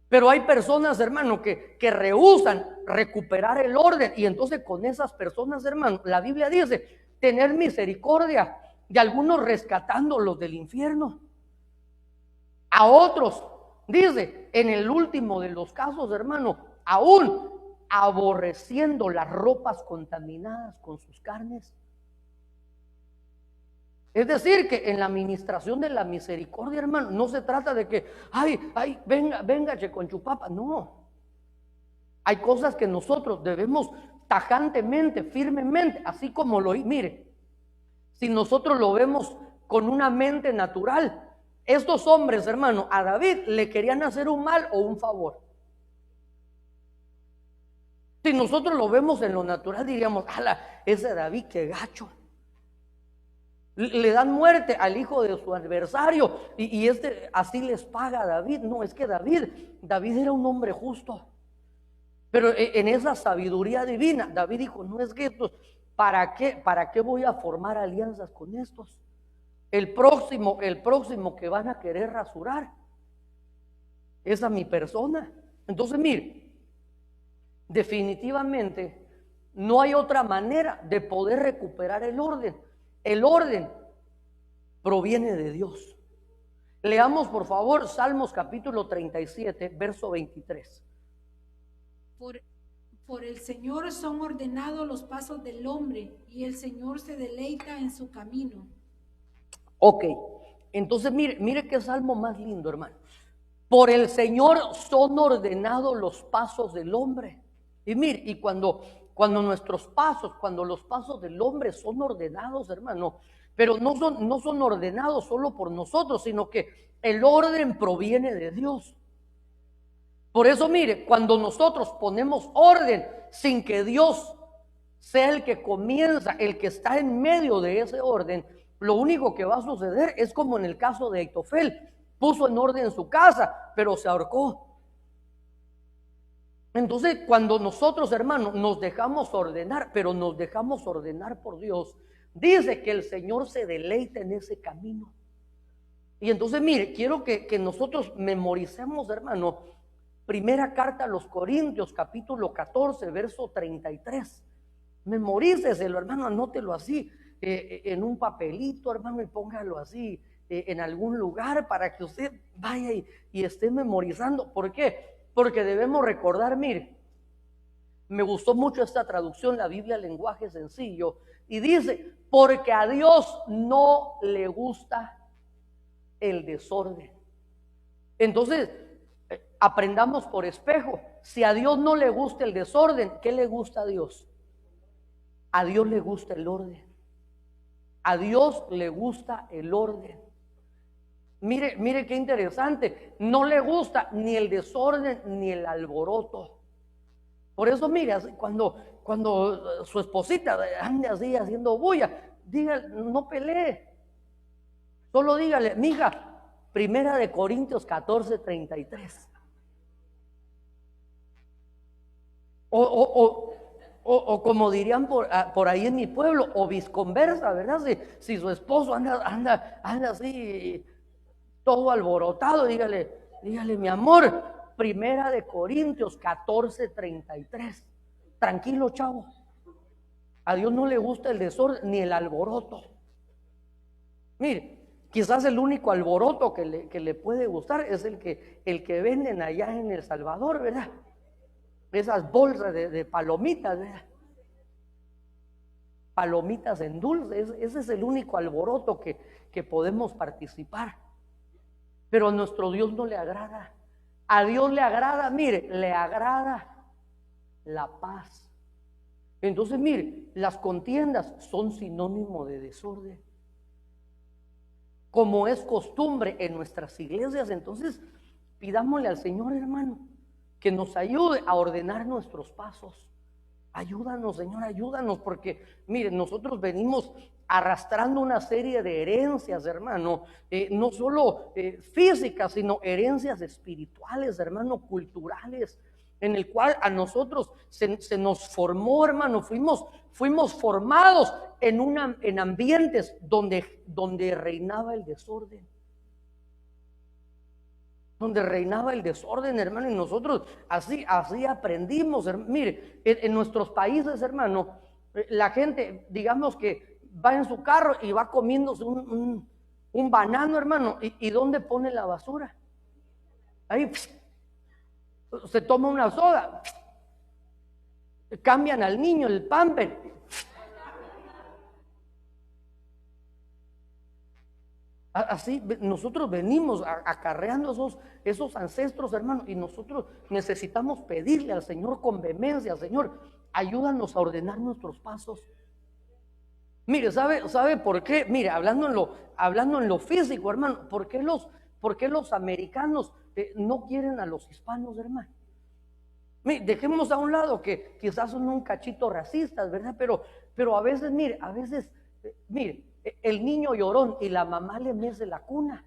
Pero hay personas, hermano, que rehúsan recuperar el orden, y entonces con esas personas, hermano, la Biblia dice, tener misericordia de algunos rescatándolos del infierno. A otros, dice, en el último de los casos, hermano, aún aborreciendo las ropas contaminadas con sus carnes. Es decir, que en la administración de la misericordia, hermano, no se trata de que, venga, che, con chupapa. No. Hay cosas que nosotros debemos tajantemente, firmemente, así como mire, si nosotros lo vemos con una mente natural, estos hombres, hermano, a David le querían hacer un mal o un favor. Si nosotros lo vemos en lo natural, diríamos, ese David, qué gacho. Le dan muerte al hijo de su adversario y así les paga a David. No, es que David era un hombre justo. Pero en esa sabiduría divina, David dijo, no es que estos, ¿para qué voy a formar alianzas con estos? El próximo que van a querer rasurar es a mi persona. Entonces, mire, definitivamente no hay otra manera de poder recuperar el orden. El orden proviene de Dios. Leamos por favor Salmos capítulo 37, verso 23. Por el Señor son ordenados los pasos del hombre, y el Señor se deleita en su camino. Ok, entonces mire qué salmo más lindo, hermano. Por el Señor son ordenados los pasos del hombre. Y mire, y cuando los pasos del hombre son ordenados, hermano, pero no son ordenados solo por nosotros, sino que el orden proviene de Dios. Por eso, mire, cuando nosotros ponemos orden sin que Dios sea el que comienza, el que está en medio de ese orden, lo único que va a suceder es como en el caso de Aitofel. Puso en orden su casa, pero se ahorcó. Entonces, cuando nosotros, hermanos, nos dejamos ordenar, pero nos dejamos ordenar por Dios, dice que el Señor se deleita en ese camino. Y entonces, mire, quiero que nosotros memoricemos, hermano, primera carta a los Corintios, capítulo 14, verso 33. Memoríceselo, hermano, anótelo así, en un papelito, hermano, y póngalo así, en algún lugar para que usted vaya y esté memorizando. ¿Por qué? Porque debemos recordar, mire, me gustó mucho esta traducción, la Biblia lenguaje sencillo, y dice, porque a Dios no le gusta el desorden. Entonces, aprendamos por espejo, si a Dios no le gusta el desorden, ¿qué le gusta a Dios? A Dios le gusta el orden. A Dios le gusta el orden. Mire qué interesante, no le gusta ni el desorden ni el alboroto. Por eso, mire, cuando su esposita ande así haciendo bulla, dígale, no pelee. Solo dígale, mija, primera de Corintios 14, 33. O como dirían por ahí en mi pueblo, o visconversa, ¿verdad? Si su esposo anda así todo alborotado, dígale, mi amor, primera de Corintios 14, 33. Tranquilo, chavo. A Dios no le gusta el desorden ni el alboroto. Mire, quizás el único alboroto que le puede gustar es el que venden allá en El Salvador, ¿verdad? Esas bolsas de palomitas, ¿verdad? Palomitas en dulce, ese es el único alboroto que podemos participar. Pero a nuestro Dios no le agrada. A Dios le agrada, mire, le agrada la paz. Entonces, mire, las contiendas son sinónimo de desorden. Como es costumbre en nuestras iglesias, entonces pidámosle al Señor, hermano, que nos ayude a ordenar nuestros pasos. Ayúdanos, Señor, ayúdanos, porque mire, nosotros venimos arrastrando una serie de herencias, hermano, no solo físicas, sino herencias espirituales, hermano, culturales, en el cual a nosotros se nos formó, hermano, fuimos formados en ambientes donde reinaba el desorden. Donde reinaba el desorden, hermano, y nosotros así aprendimos. Mire, en nuestros países, hermano, la gente, digamos que va en su carro y va comiéndose un banano, hermano, y ¿dónde pone la basura? Ahí se toma una soda, cambian al niño el pamper. Así nosotros venimos acarreando esos ancestros, hermano, y nosotros necesitamos pedirle al Señor con vehemencia: Señor, ayúdanos a ordenar nuestros pasos. Mire, ¿sabe por qué? Mire, hablando en lo físico, hermano, ¿por qué los americanos no quieren a los hispanos, hermano? Mire, dejemos a un lado que quizás son un cachito racistas, ¿verdad? Pero a veces, mire, el niño llorón y la mamá le mece la cuna.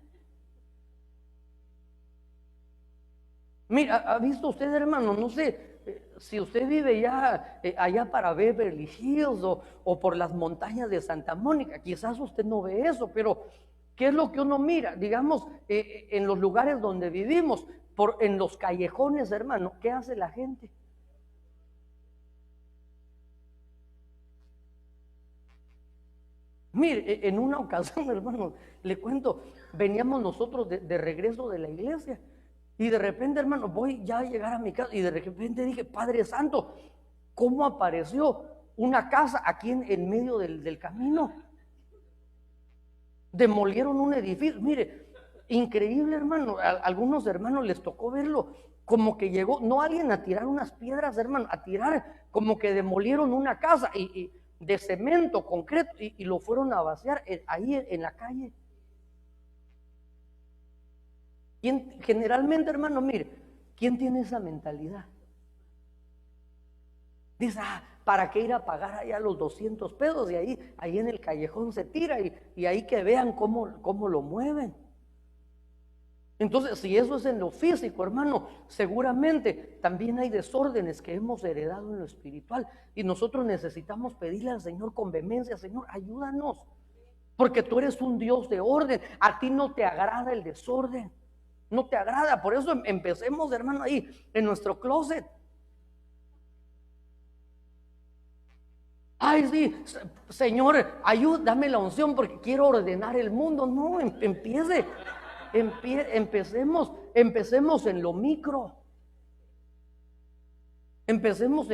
Mira, ¿ha visto usted, hermano? No sé si usted vive ya allá para Beverly Hills o por las montañas de Santa Mónica, quizás usted no ve eso, pero ¿qué es lo que uno mira? Digamos, en los lugares donde vivimos, en los callejones, hermano, ¿qué hace la gente? Mire, en una ocasión, hermano, le cuento, veníamos nosotros de regreso de la iglesia y de repente, hermano, voy ya a llegar a mi casa y de repente dije: Padre Santo, ¿cómo apareció una casa aquí en medio del camino? Demolieron un edificio. Mire, increíble, hermano. A algunos hermanos les tocó verlo, como que llegó, no alguien a tirar unas piedras, hermano, a tirar, como que demolieron una casa y de cemento, concreto, y lo fueron a vaciar ahí en la calle. Generalmente, hermano, mire, ¿quién tiene esa mentalidad? Dice: ¿para qué ir a pagar allá los 200 pesos? Y ahí en el callejón se tira y ahí que vean cómo lo mueven. Entonces, si eso es en lo físico, hermano, seguramente también hay desórdenes que hemos heredado en lo espiritual y nosotros necesitamos pedirle al Señor con vehemencia: Señor, ayúdanos, porque tú eres un Dios de orden. A ti no te agrada el desorden, no te agrada. Por eso empecemos, hermano, ahí en nuestro closet. Ay, sí, Señor, dame la unción porque quiero ordenar el mundo. No, empecemos en lo micro. Empecemos,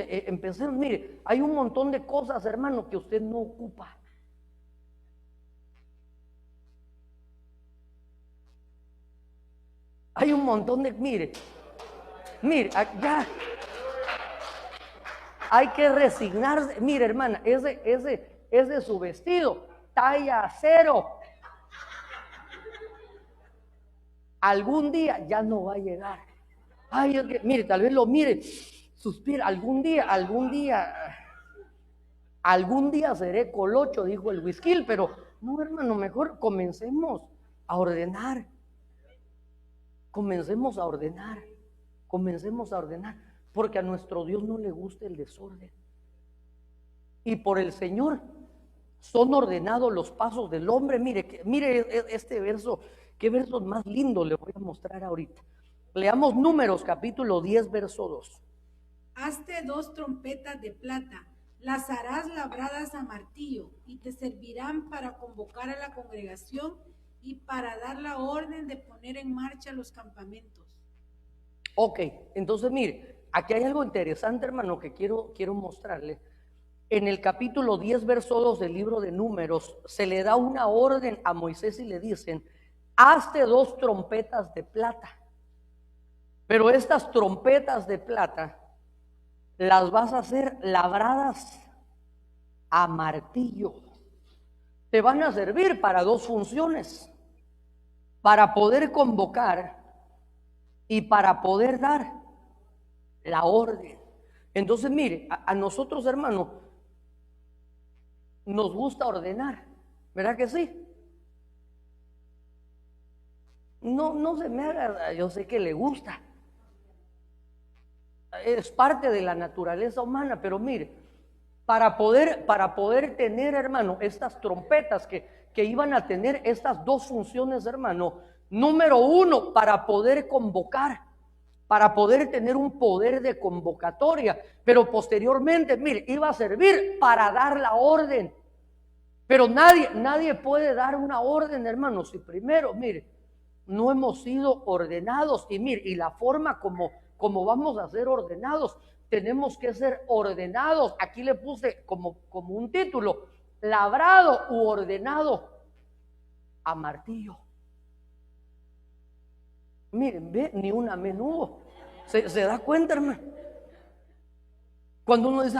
mire, hay un montón de cosas, hermano, que usted no ocupa. Hay un montón de, mire, ya. Hay que resignarse. Mire, hermana, ese su vestido, talla 0. Algún día ya no va a llegar. Ay, mire, tal vez lo mire, suspira. Algún día seré colocho, dijo el whisky, pero no, hermano, mejor comencemos a ordenar. Comencemos a ordenar. Porque a nuestro Dios no le gusta el desorden. Y por el Señor son ordenados los pasos del hombre. Mire este verso, qué versos más lindos le voy a mostrar ahorita. Leamos Números capítulo 10, verso 2. Hazte 2 trompetas de plata, las harás labradas a martillo, y te servirán para convocar a la congregación y para dar la orden de poner en marcha los campamentos. Ok, entonces mire, aquí hay algo interesante, hermano, que quiero mostrarle. En el capítulo 10, verso 2 del libro de Números, se le da una orden a Moisés y le dicen: hazte 2 trompetas de plata. Pero estas trompetas de plata las vas a hacer labradas a martillo. Te van a servir para 2 funciones: para poder convocar y para poder dar la orden. Entonces, mire, a nosotros, hermano, nos gusta ordenar, ¿Verdad que sí? No, no se me haga, yo sé que le gusta. Es parte de la naturaleza humana, pero mire, para poder tener, hermano, estas trompetas que iban a tener estas dos funciones, hermano. Número uno, para poder convocar, para poder tener un poder de convocatoria, pero posteriormente, mire, iba a servir para dar la orden. Pero nadie puede dar una orden, hermano, si primero, mire, no hemos sido ordenados. Y mire, y la forma como vamos a ser ordenados, tenemos que ser ordenados. Aquí le puse como un título: labrado u ordenado a martillo. Miren, ve, ni una menudo. ¿Se da cuenta, hermano? Cuando uno dice,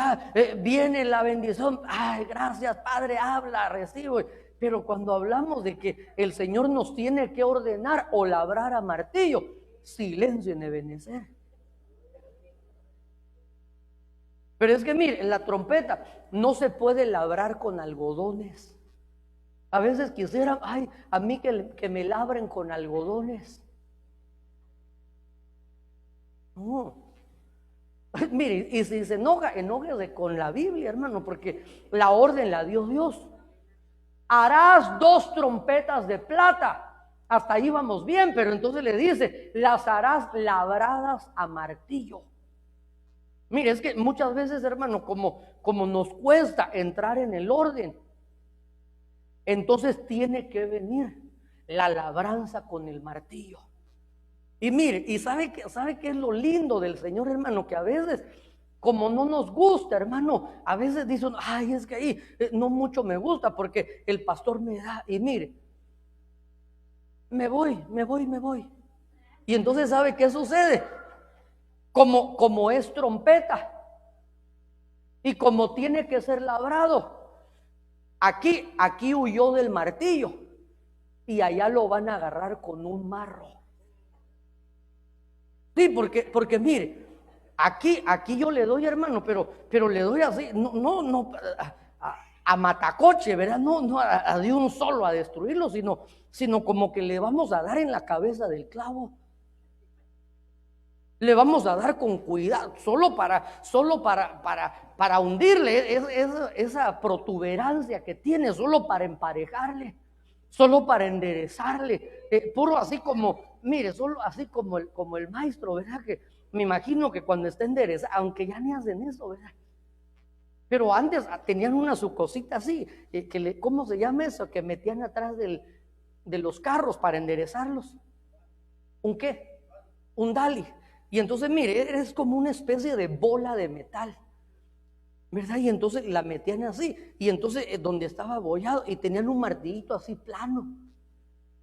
viene la bendición, ay, gracias, Padre, habla, recibo. Pero cuando hablamos de que el Señor nos tiene que ordenar o labrar a martillo, silencio en Ebenezer. Pero es que mire, en la trompeta no se puede labrar con algodones. A veces quisiera, ay, a mí que me labren con algodones. No. Mire, y si se enoja, enójese con la Biblia, hermano, porque la orden la dio Dios. Harás 2 trompetas de plata. Hasta ahí vamos bien, pero entonces le dice, las harás labradas a martillo. Mire, es que muchas veces, hermano, como nos cuesta entrar en el orden, entonces tiene que venir la labranza con el martillo. Y mire, y sabe qué es lo lindo del Señor, hermano, que a veces, como no nos gusta, hermano, a veces dice uno, ay, es que ahí no mucho me gusta porque el pastor me da. Y mire, me voy. Y entonces, ¿sabe qué sucede? Como es trompeta y como tiene que ser labrado, aquí huyó del martillo y allá lo van a agarrar con un marro. Sí, porque mire, aquí yo le doy, hermano, pero le doy así, no a matacoche, ¿verdad? No de un solo a destruirlo, sino como que le vamos a dar en la cabeza del clavo. Le vamos a dar con cuidado, solo para hundirle esa protuberancia que tiene, solo para emparejarle, solo para enderezarle, puro así como, mire, solo así como el maestro, ¿verdad? Que me imagino que cuando está enderezado, aunque ya ni hacen eso, ¿verdad? Pero antes tenían su cosita así, ¿cómo se llama eso? Que metían atrás de los carros para enderezarlos. ¿Un qué? Un dali. Y entonces, mire, es como una especie de bola de metal, ¿verdad? Y entonces la metían así, y entonces donde estaba abollado, y tenían un martillito así plano,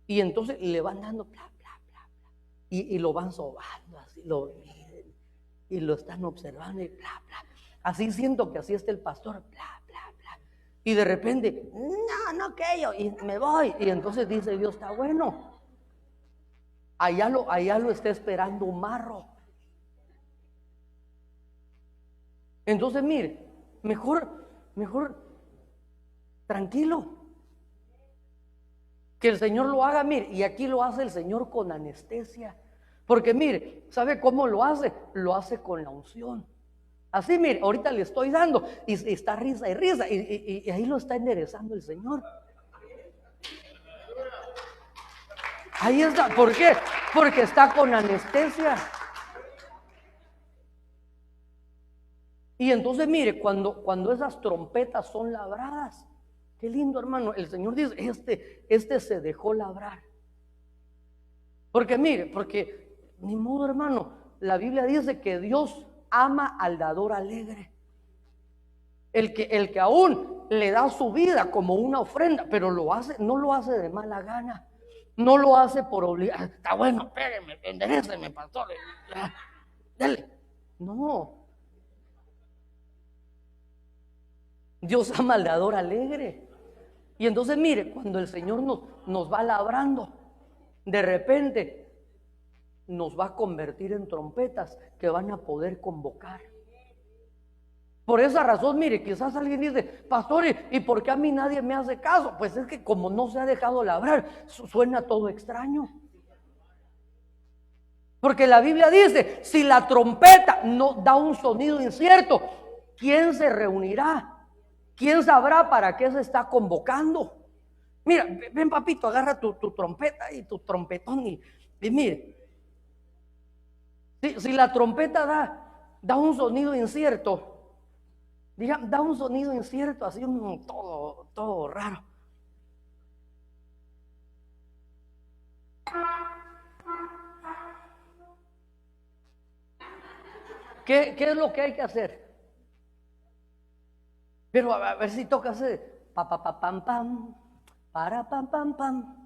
y entonces le van dando bla, bla, bla, bla, y lo van sobando así, lo miren, y lo están observando, y bla, bla. Así siento que así está el pastor, bla, bla, bla. Y de repente, no que yo, y me voy, y entonces dice Dios, está bueno. Allá lo está esperando un marro. Entonces, mire, mejor tranquilo. Que el Señor lo haga, mire, y aquí lo hace el Señor con anestesia. Porque mire, ¿sabe cómo lo hace? Lo hace con la unción. Así, mire, ahorita le estoy dando, y está risa y risa, y ahí lo está enderezando el Señor. Ahí está, ¿por qué? Porque está con anestesia. Y entonces mire, cuando esas trompetas son labradas, qué lindo, hermano, el Señor dice, este se dejó labrar. Porque mire, porque ni modo, hermano, la Biblia dice que Dios ama al dador alegre. El que aún le da su vida como una ofrenda, pero no lo hace de mala gana. No lo hace por obligar. Está bueno, espéreme, enderéceme, pastor. Dale. No. Dios ama al dador alegre. Y entonces mire, cuando el Señor nos va labrando, de repente nos va a convertir en trompetas que van a poder convocar. Por esa razón, mire, quizás alguien dice, pastor, ¿y por qué a mí nadie me hace caso? Pues es que como no se ha dejado labrar, suena todo extraño. Porque la Biblia dice, si la trompeta no da un sonido incierto, ¿quién se reunirá? ¿Quién sabrá para qué se está convocando? Mira, ven papito, agarra tu trompeta y tu trompetón y mire, si la trompeta da un sonido incierto, da un sonido incierto, así todo raro. ¿Qué es lo que hay que hacer? Pero a ver si toca hacer pa pa pa pam pam, para pam pam pam.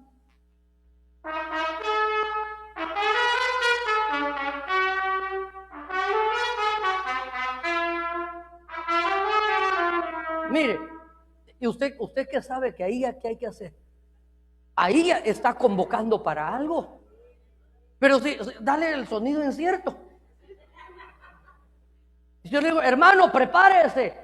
Mire, y usted que sabe que ahí ¿qué hay que hacer? Ahí está convocando para algo. Pero si dale el sonido incierto. Yo le digo, hermano, prepárese.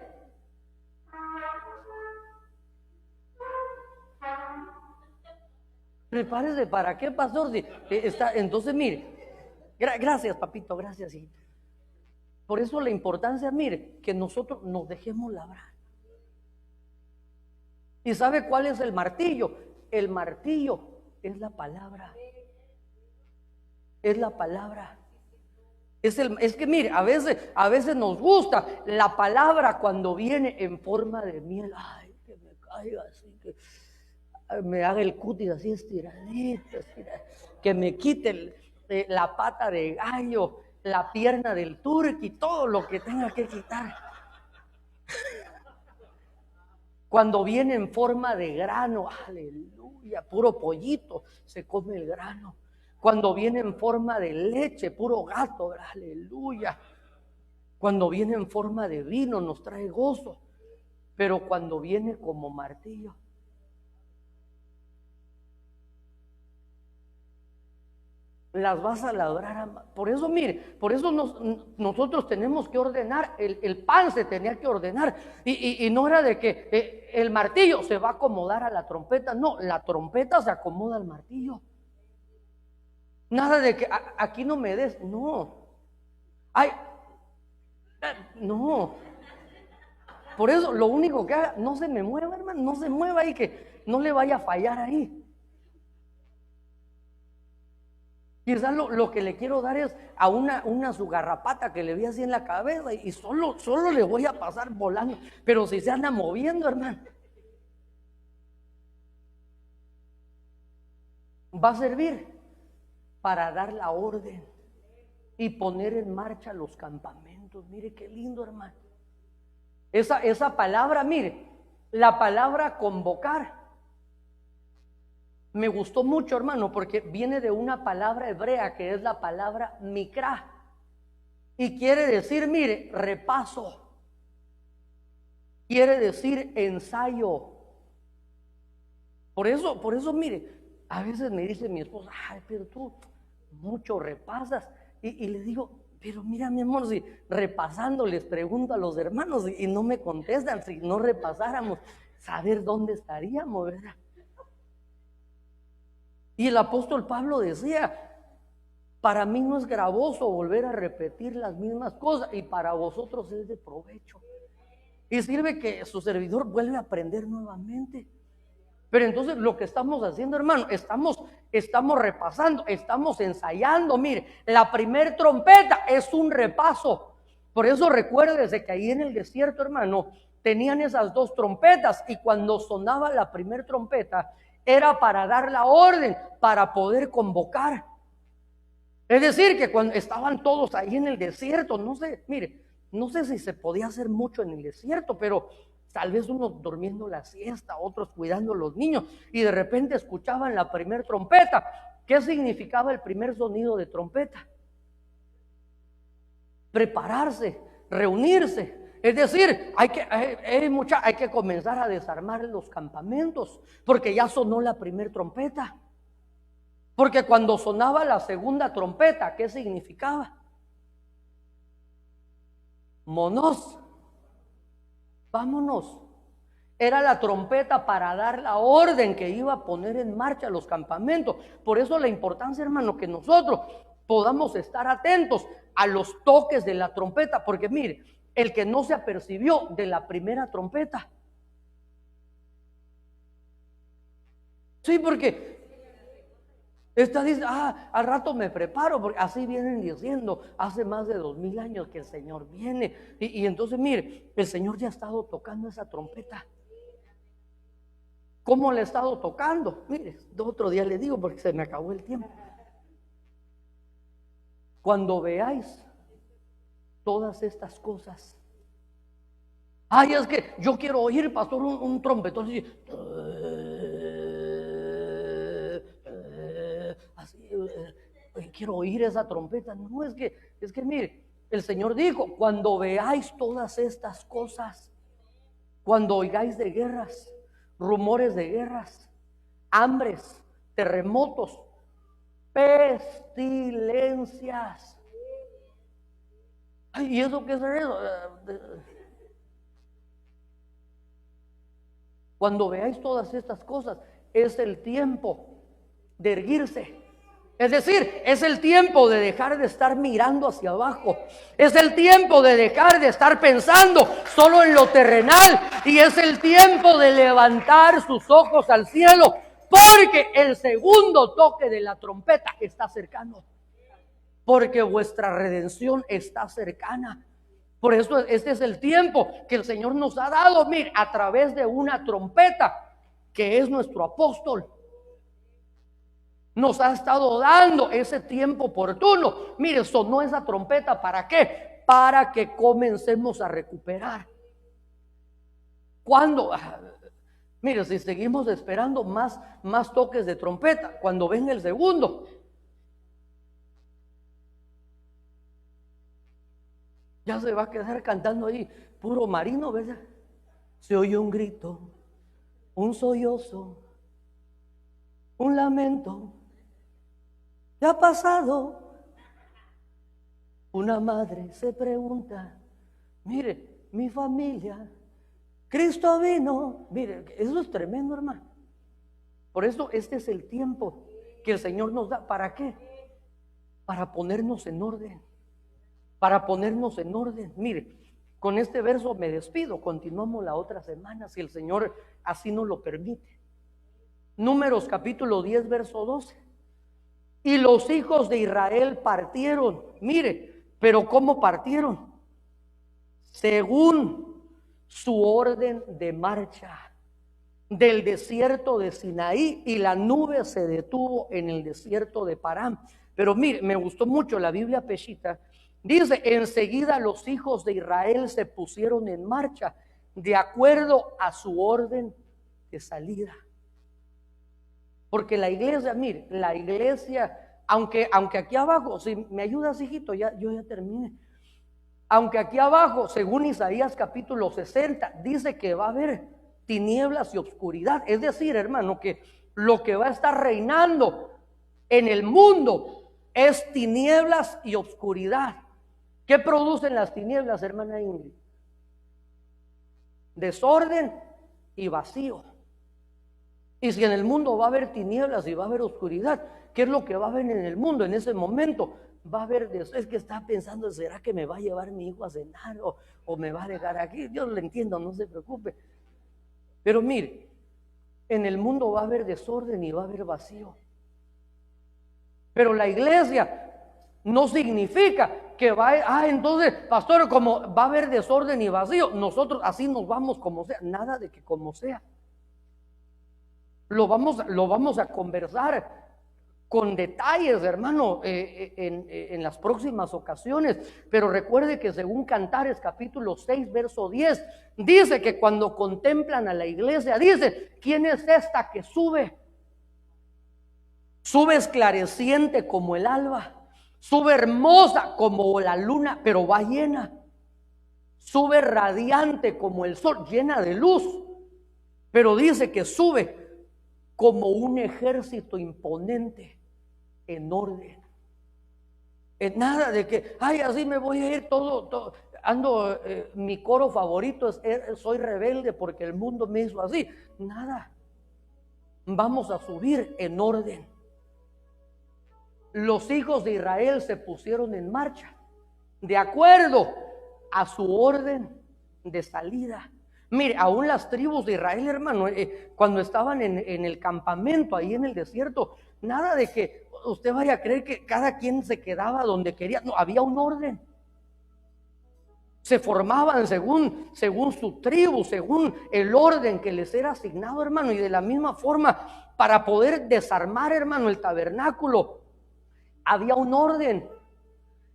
Prepárese, ¿para qué, pastor? Si está, entonces, mire, gracias, papito, gracias, hijito. Por eso la importancia, mire, que nosotros nos dejemos labrar. ¿Y sabe cuál es el martillo? El martillo es la palabra. Es la palabra. Es que mire, a veces nos gusta la palabra cuando viene en forma de miel. Ay, que me caiga así, que me haga el cutis así estiradito, que me quite la pata de gallo, la pierna del turqui, todo lo que tenga que quitar. Cuando viene en forma de grano, aleluya, puro pollito, se come el grano. Cuando viene en forma de leche, puro gato, aleluya. Cuando viene en forma de vino, nos trae gozo. Pero cuando viene como martillo, las vas a labrar. Por eso, mire, por eso nosotros tenemos que ordenar. El pan se tenía que ordenar. Y no era de que el martillo se va a acomodar a la trompeta. No, la trompeta se acomoda al martillo. Nada de que aquí no me des. No. Ay, no. Por eso lo único que haga, no se me mueva, hermano. No se mueva ahí, que no le vaya a fallar ahí. Quizás lo que le quiero dar es a una su garrapata que le vi así en la cabeza y solo le voy a pasar volando. Pero si se anda moviendo, hermano, va a servir para dar la orden y poner en marcha los campamentos. Mire qué lindo, hermano. Esa palabra, mire, la palabra convocar. Me gustó mucho, hermano, porque viene de una palabra hebrea que es la palabra mikra. Y quiere decir, mire, repaso. Quiere decir ensayo. Por eso, mire, a veces me dice mi esposa, ay, pero tú mucho repasas. Y le digo, pero mira, mi amor, si repasando les pregunto a los hermanos y no me contestan, si no repasáramos, saber dónde estaríamos, ¿verdad? Y el apóstol Pablo decía, para mí no es gravoso volver a repetir las mismas cosas y para vosotros es de provecho. Y sirve que su servidor vuelve a aprender nuevamente. Pero entonces lo que estamos haciendo, hermano, estamos repasando, estamos ensayando. Mire, la primer trompeta es un repaso. Por eso recuérdese que ahí en el desierto, hermano, tenían esas dos trompetas y cuando sonaba la primer trompeta, era para dar la orden, para poder convocar. Es decir, que cuando estaban todos ahí en el desierto, no sé, mire, no sé si se podía hacer mucho en el desierto, pero tal vez unos durmiendo la siesta, otros cuidando a los niños, y de repente escuchaban la primer trompeta. ¿Qué significaba el primer sonido de trompeta? Prepararse, reunirse. Es decir, hay que comenzar a desarmar los campamentos, porque ya sonó la primer trompeta. Porque cuando sonaba la segunda trompeta, ¿qué significaba? Monos. vámonos. Era la trompeta para dar la orden que iba a poner en marcha los campamentos. Por eso la importancia, hermano, que nosotros podamos estar atentos a los toques de la trompeta, porque mire, el que no se apercibió de la primera trompeta. Sí, porque esta dice, al rato me preparo, porque así vienen diciendo, hace más de 2000 años que el Señor viene. Y entonces mire, el Señor ya ha estado tocando esa trompeta. ¿Cómo le ha estado tocando? Mire, otro día le digo porque se me acabó el tiempo. Cuando veáis todas estas cosas. Ay, es que yo quiero oír, pastor, un trompetón así, quiero oír esa trompeta. No, es que mire, el Señor dijo, cuando veáis todas estas cosas, cuando oigáis de guerras, rumores de guerras, hambres, terremotos, pestilencias. Ay, ¿y eso qué es eso? Cuando veáis todas estas cosas, es el tiempo de erguirse. Es decir, es el tiempo de dejar de estar mirando hacia abajo. Es el tiempo de dejar de estar pensando solo en lo terrenal. Y es el tiempo de levantar sus ojos al cielo, porque el segundo toque de la trompeta está cercano. Porque vuestra redención está cercana. Por eso este es el tiempo que el Señor nos ha dado, mire, a través de una trompeta, que es nuestro apóstol. Nos ha estado dando ese tiempo oportuno. Mire, sonó esa trompeta, ¿para qué? Para que comencemos a recuperar. ¿Cuándo? Mire, si seguimos esperando más toques de trompeta, cuando venga el segundo, ya se va a quedar cantando ahí puro marino, ¿verdad? Se oye un grito, un sollozo, un lamento. ¿Qué ha pasado? Una madre se pregunta, mire, mi familia, Cristo vino. Mire, eso es tremendo, hermano. Por eso este es el tiempo que el Señor nos da. ¿Para qué? Para ponernos en orden. Para ponernos en orden. Mire, con este verso me despido. Continuamos la otra semana, si el Señor así nos lo permite. Números capítulo 10, verso 12. Y los hijos de Israel partieron. Mire, pero ¿cómo partieron? Según su orden de marcha, del desierto de Sinaí, y la nube se detuvo en el desierto de Parán. Pero mire, me gustó mucho la Biblia Peshita. Dice, enseguida los hijos de Israel se pusieron en marcha de acuerdo a su orden de salida. Porque la iglesia, mire, la iglesia, aunque aquí abajo, si me ayudas, hijito, yo ya terminé. Aunque aquí abajo, según Isaías capítulo 60, dice que va a haber tinieblas y oscuridad. Es decir, hermano, que lo que va a estar reinando en el mundo es tinieblas y oscuridad. ¿Qué producen las tinieblas, hermana Ingrid? Desorden y vacío. Y si en el mundo va a haber tinieblas y va a haber oscuridad, ¿qué es lo que va a haber en el mundo en ese momento? Va a haber, es que está pensando, ¿será que me va a llevar mi hijo a cenar o me va a dejar aquí? Yo lo entiendo, no se preocupe. Pero mire, en el mundo va a haber desorden y va a haber vacío. Pero la iglesia no significa que entonces, pastor, como va a haber desorden y vacío, nosotros así nos vamos como sea. Nada de que como sea. Lo vamos a conversar con detalles, hermano, en las próximas ocasiones. Pero recuerde que según Cantares capítulo 6, verso 10, dice que cuando contemplan a la iglesia, dice, ¿quién es esta que sube? Sube esclareciente como el alba, sube hermosa como la luna, pero va llena. Sube radiante como el sol, llena de luz, pero dice que sube como un ejército imponente, en orden. Nada de que, así me voy a ir todo. mi coro favorito es soy rebelde porque el mundo me hizo así. Nada. Vamos a subir en orden. Los hijos de Israel se pusieron en marcha de acuerdo a su orden de salida. Mire, aún las tribus de Israel, hermano, cuando estaban en el campamento, ahí en el desierto, nada de que usted vaya a creer que cada quien se quedaba donde quería. No, había un orden. Se formaban según su tribu, según el orden que les era asignado, hermano. Y de la misma forma, para poder desarmar, hermano, el tabernáculo, había un orden.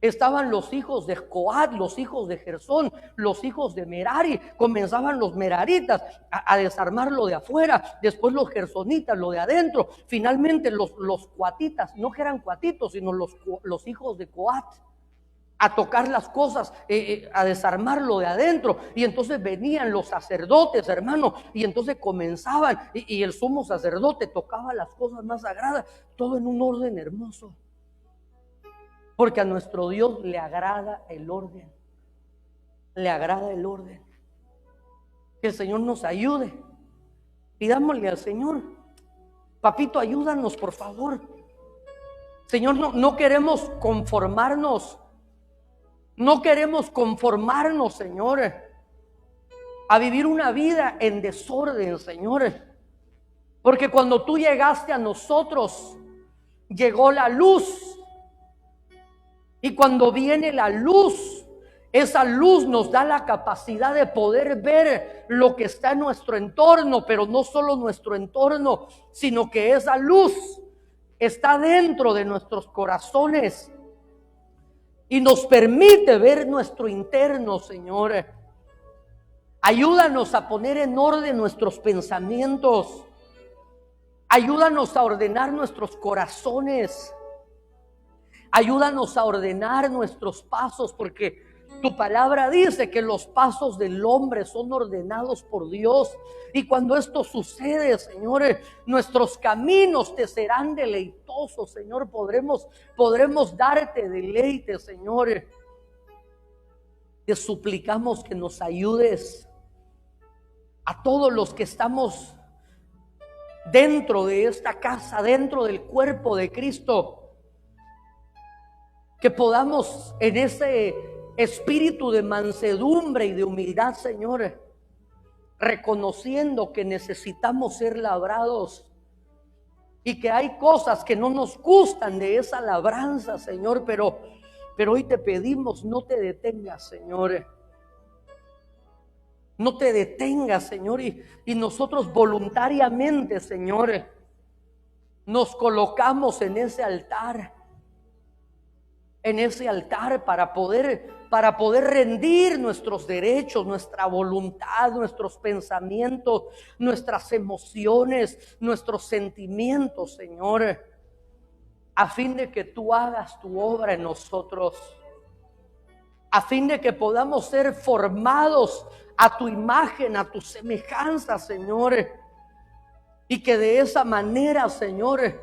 Estaban los hijos de Coat, los hijos de Gersón, los hijos de Merari. Comenzaban los meraritas a desarmar lo de afuera, después los gersonitas, lo de adentro. Finalmente los coatitas, no que eran coatitos, sino los hijos de Coat, a tocar las cosas, a desarmar lo de adentro. Y entonces venían los sacerdotes, hermano, y entonces comenzaban, y el sumo sacerdote tocaba las cosas más sagradas, todo en un orden hermoso. Porque a nuestro Dios le agrada el orden. Le agrada el orden. Que el Señor nos ayude. Pidámosle al Señor: papito, ayúdanos, por favor. Señor, no queremos conformarnos. No queremos conformarnos, Señor, a vivir una vida en desorden, Señor. Porque cuando tú llegaste a nosotros, llegó la luz. Y cuando viene la luz, esa luz nos da la capacidad de poder ver lo que está en nuestro entorno, pero no solo nuestro entorno, sino que esa luz está dentro de nuestros corazones y nos permite ver nuestro interno, Señor. Ayúdanos a poner en orden nuestros pensamientos. Ayúdanos a ordenar nuestros corazones. Ayúdanos a ordenar nuestros pasos, porque tu palabra dice que los pasos del hombre son ordenados por Dios. Y cuando esto sucede, Señor, nuestros caminos te serán deleitosos, Señor. Podremos darte deleite, Señor. Te suplicamos que nos ayudes a todos los que estamos dentro de esta casa, dentro del cuerpo de Cristo, que podamos en ese espíritu de mansedumbre y de humildad, Señor, reconociendo que necesitamos ser labrados y que hay cosas que no nos gustan de esa labranza, Señor, pero hoy te pedimos: no te detengas, Señor. No te detengas, Señor, y nosotros voluntariamente, Señor, nos colocamos en ese altar para poder rendir nuestros derechos, nuestra voluntad, nuestros pensamientos, nuestras emociones, nuestros sentimientos, Señor, a fin de que tú hagas tu obra en nosotros, a fin de que podamos ser formados a tu imagen, a tu semejanza, Señor, y que de esa manera, Señor,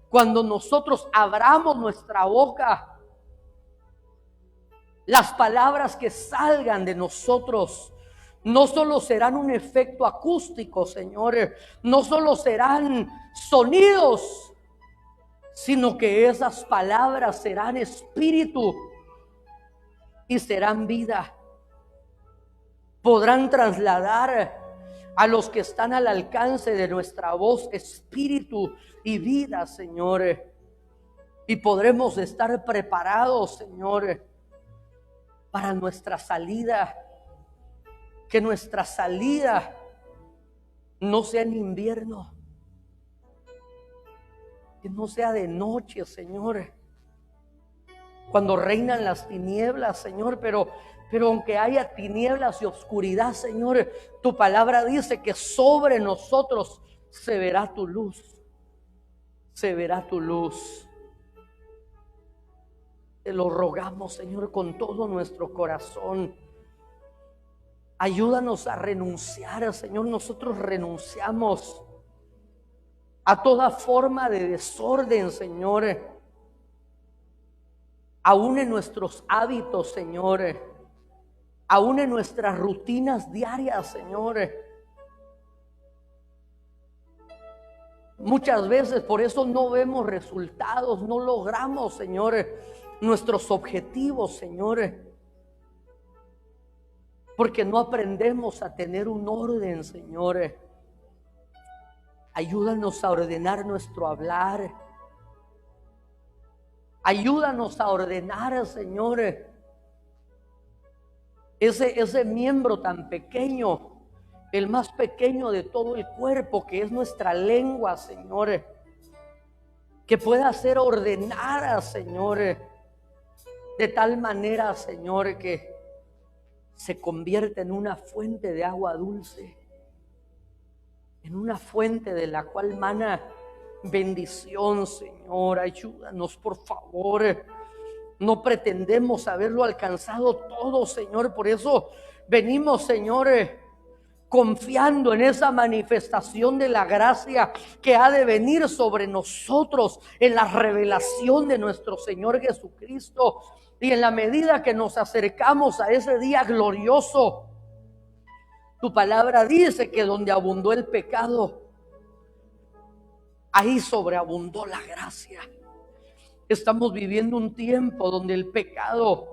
cuando nosotros abramos nuestra boca, las palabras que salgan de nosotros no solo serán un efecto acústico, Señor, no solo serán sonidos, sino que esas palabras serán espíritu y serán vida. Podrán trasladar a los que están al alcance de nuestra voz espíritu y vida, Señor. Y podremos estar preparados, Señor, para nuestra salida. Que nuestra salida no sea en invierno, que no sea de noche, Señor, cuando reinan las tinieblas, Señor, pero aunque haya tinieblas y oscuridad, Señor, tu palabra dice que sobre nosotros se verá tu luz, se verá tu luz. Te lo rogamos, Señor, con todo nuestro corazón. Ayúdanos a renunciar, Señor. Nosotros renunciamos a toda forma de desorden, Señor. Aún en nuestros hábitos, Señor. aún en nuestras rutinas diarias, Señor. Muchas veces por eso no vemos resultados, no logramos, Señor, nuestros objetivos, Señor, porque no aprendemos a tener un orden, Señor. Ayúdanos a ordenar nuestro hablar. Ayúdanos a ordenar, Señor, ese miembro tan pequeño, el más pequeño de todo el cuerpo, que es nuestra lengua, Señor, que pueda ser ordenada, Señor, de tal manera, Señor, que se convierta en una fuente de agua dulce, en una fuente de la cual mana bendición, Señor. Ayúdanos, por favor. No pretendemos haberlo alcanzado todo, Señor. Por eso venimos, Señor, confiando en esa manifestación de la gracia que ha de venir sobre nosotros en la revelación de nuestro Señor Jesucristo. Y en la medida que nos acercamos a ese día glorioso, tu palabra dice que donde abundó el pecado, ahí sobreabundó la gracia. Estamos viviendo un tiempo donde el pecado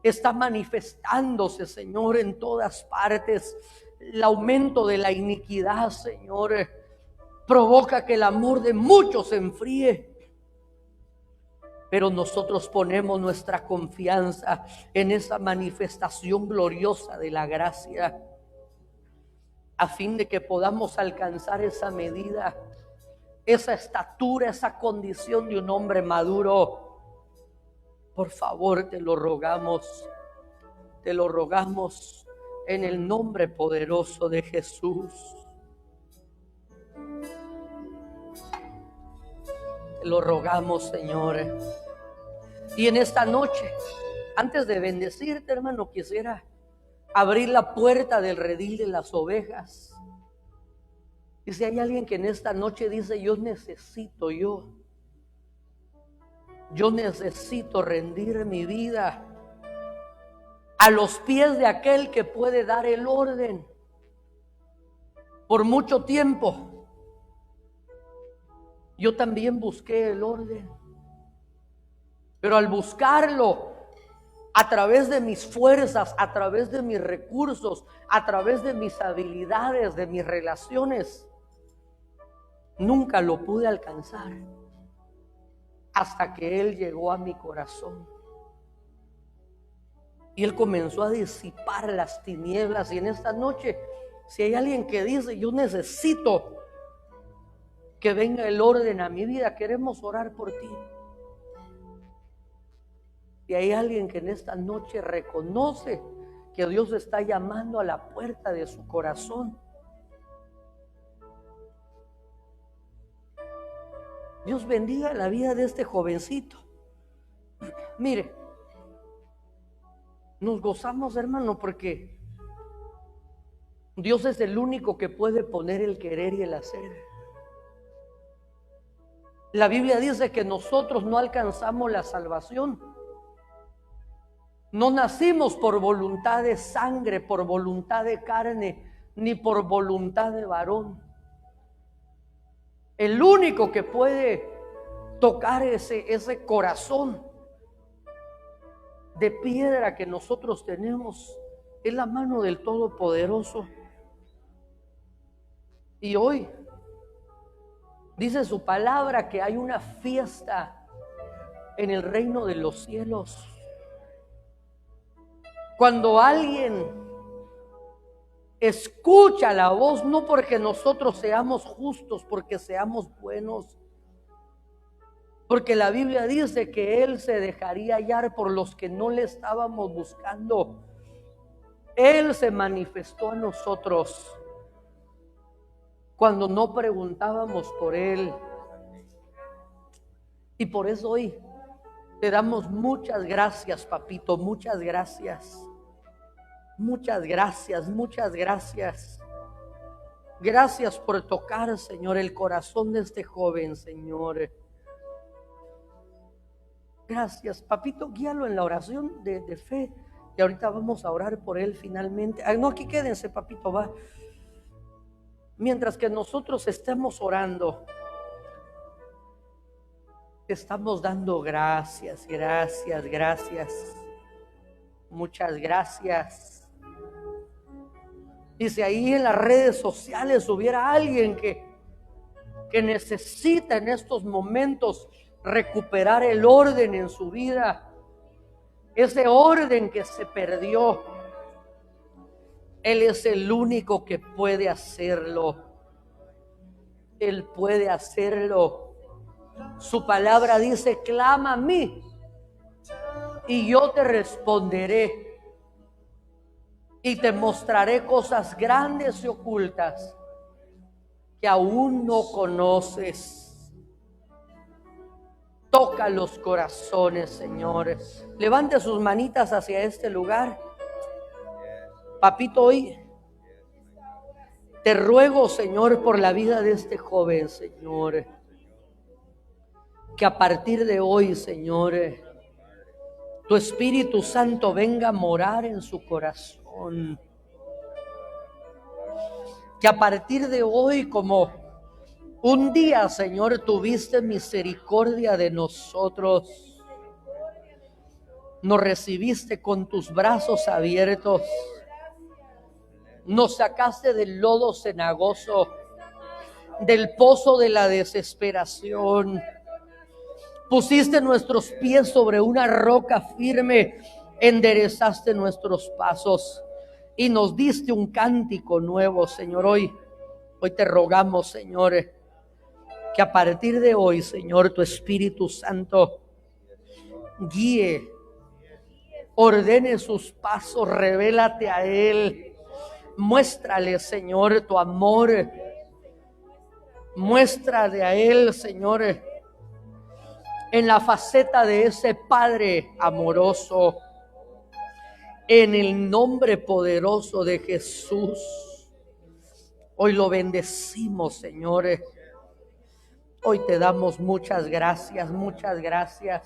está manifestándose, Señor, en todas partes. El aumento de la iniquidad, Señor, provoca que el amor de muchos se enfríe. Pero nosotros ponemos nuestra confianza en esa manifestación gloriosa de la gracia, a fin de que podamos alcanzar esa medida, esa estatura, esa condición de un hombre maduro. Por favor, te lo rogamos en el nombre poderoso de Jesús. Te lo rogamos, Señor. Y en esta noche, antes de bendecirte, hermano, quisiera abrir la puerta del redil de las ovejas. Y si hay alguien que en esta noche dice: yo necesito rendir mi vida a los pies de aquel que puede dar el orden. Por mucho tiempo yo también busqué el orden, pero al buscarlo a través de mis fuerzas, a través de mis recursos, a través de mis habilidades, de mis relaciones, nunca lo pude alcanzar, hasta que Él llegó a mi corazón y Él comenzó a disipar las tinieblas. Y en esta noche, si hay alguien que dice: yo necesito que venga el orden a mi vida, queremos orar por ti. Si hay alguien que en esta noche reconoce que Dios está llamando a la puerta de su corazón, Dios bendiga la vida de este jovencito. Mire, nos gozamos, hermano, porque Dios es el único que puede poner el querer y el hacer. La Biblia dice que nosotros no alcanzamos la salvación. No nacimos por voluntad de sangre, por voluntad de carne, ni por voluntad de varón. El único que puede tocar ese corazón de piedra que nosotros tenemos es la mano del Todopoderoso. Y hoy dice su palabra que hay una fiesta en el reino de los cielos. Cuando alguien escucha la voz, no porque nosotros seamos justos, porque seamos buenos, porque la Biblia dice que Él se dejaría hallar por los que no le estábamos buscando. Él se manifestó a nosotros cuando no preguntábamos por Él. Y por eso hoy te damos muchas gracias, papito, muchas gracias. Muchas gracias, muchas gracias. Gracias por tocar, Señor, el corazón de este joven, Señor. Gracias, papito, guíalo en la oración de fe. Y ahorita vamos a orar por él finalmente. No, aquí quédense, papito, va. Mientras que nosotros estemos orando, estamos dando gracias, gracias, gracias. Muchas gracias. Y si ahí en las redes sociales hubiera alguien que necesita en estos momentos recuperar el orden en su vida, ese orden que se perdió, Él es el único que puede hacerlo. Él puede hacerlo. Su palabra dice: clama a mí y yo te responderé y te mostraré cosas grandes y ocultas que aún no conoces. Toca los corazones, Señor. Levante sus manitas hacia este lugar. Papito, hoy te ruego, Señor, por la vida de este joven, Señor, que a partir de hoy, Señor, tu Espíritu Santo venga a morar en su corazón. Que a partir de hoy, como un día, Señor, tuviste misericordia de nosotros, nos recibiste con tus brazos abiertos, nos sacaste del lodo cenagoso, del pozo de la desesperación, pusiste nuestros pies sobre una roca firme, enderezaste nuestros pasos y nos diste un cántico nuevo, Señor. Hoy te rogamos, Señor, que a partir de hoy, Señor, tu Espíritu Santo guíe, ordene sus pasos, revélate a Él, muéstrale, Señor, tu amor, muéstrale a Él, Señor, en la faceta de ese Padre amoroso, en el nombre poderoso de Jesús. Hoy lo bendecimos, Señor. Hoy te damos muchas gracias, muchas gracias.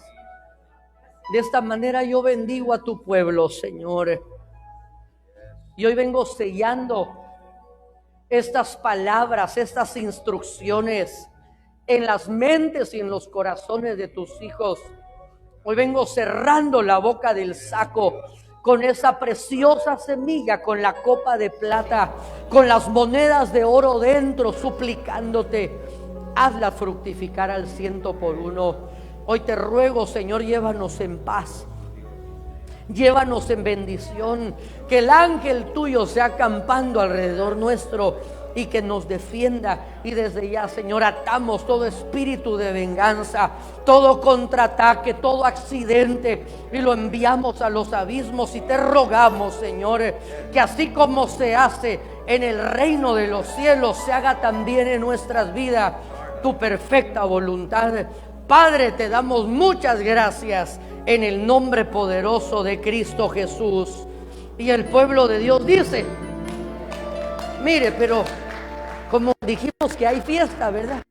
De esta manera yo bendigo a tu pueblo, Señor. Y hoy vengo sellando estas palabras, estas instrucciones en las mentes y en los corazones de tus hijos. Hoy vengo cerrando la boca del saco con esa preciosa semilla, con la copa de plata, con las monedas de oro dentro, suplicándote, hazla fructificar al 100%. Hoy te ruego, Señor, llévanos en paz, llévanos en bendición, que el ángel tuyo sea acampando alrededor nuestro y que nos defienda. Y desde ya, Señor, atamos todo espíritu de venganza, todo contraataque, todo accidente, y lo enviamos a los abismos. Y te rogamos, Señor, que así como se hace en el reino de los cielos, se haga también en nuestras vidas tu perfecta voluntad. Padre, te damos muchas gracias en el nombre poderoso de Cristo Jesús. Y el pueblo de Dios dice: mire, pero como dijimos que hay fiesta, ¿verdad?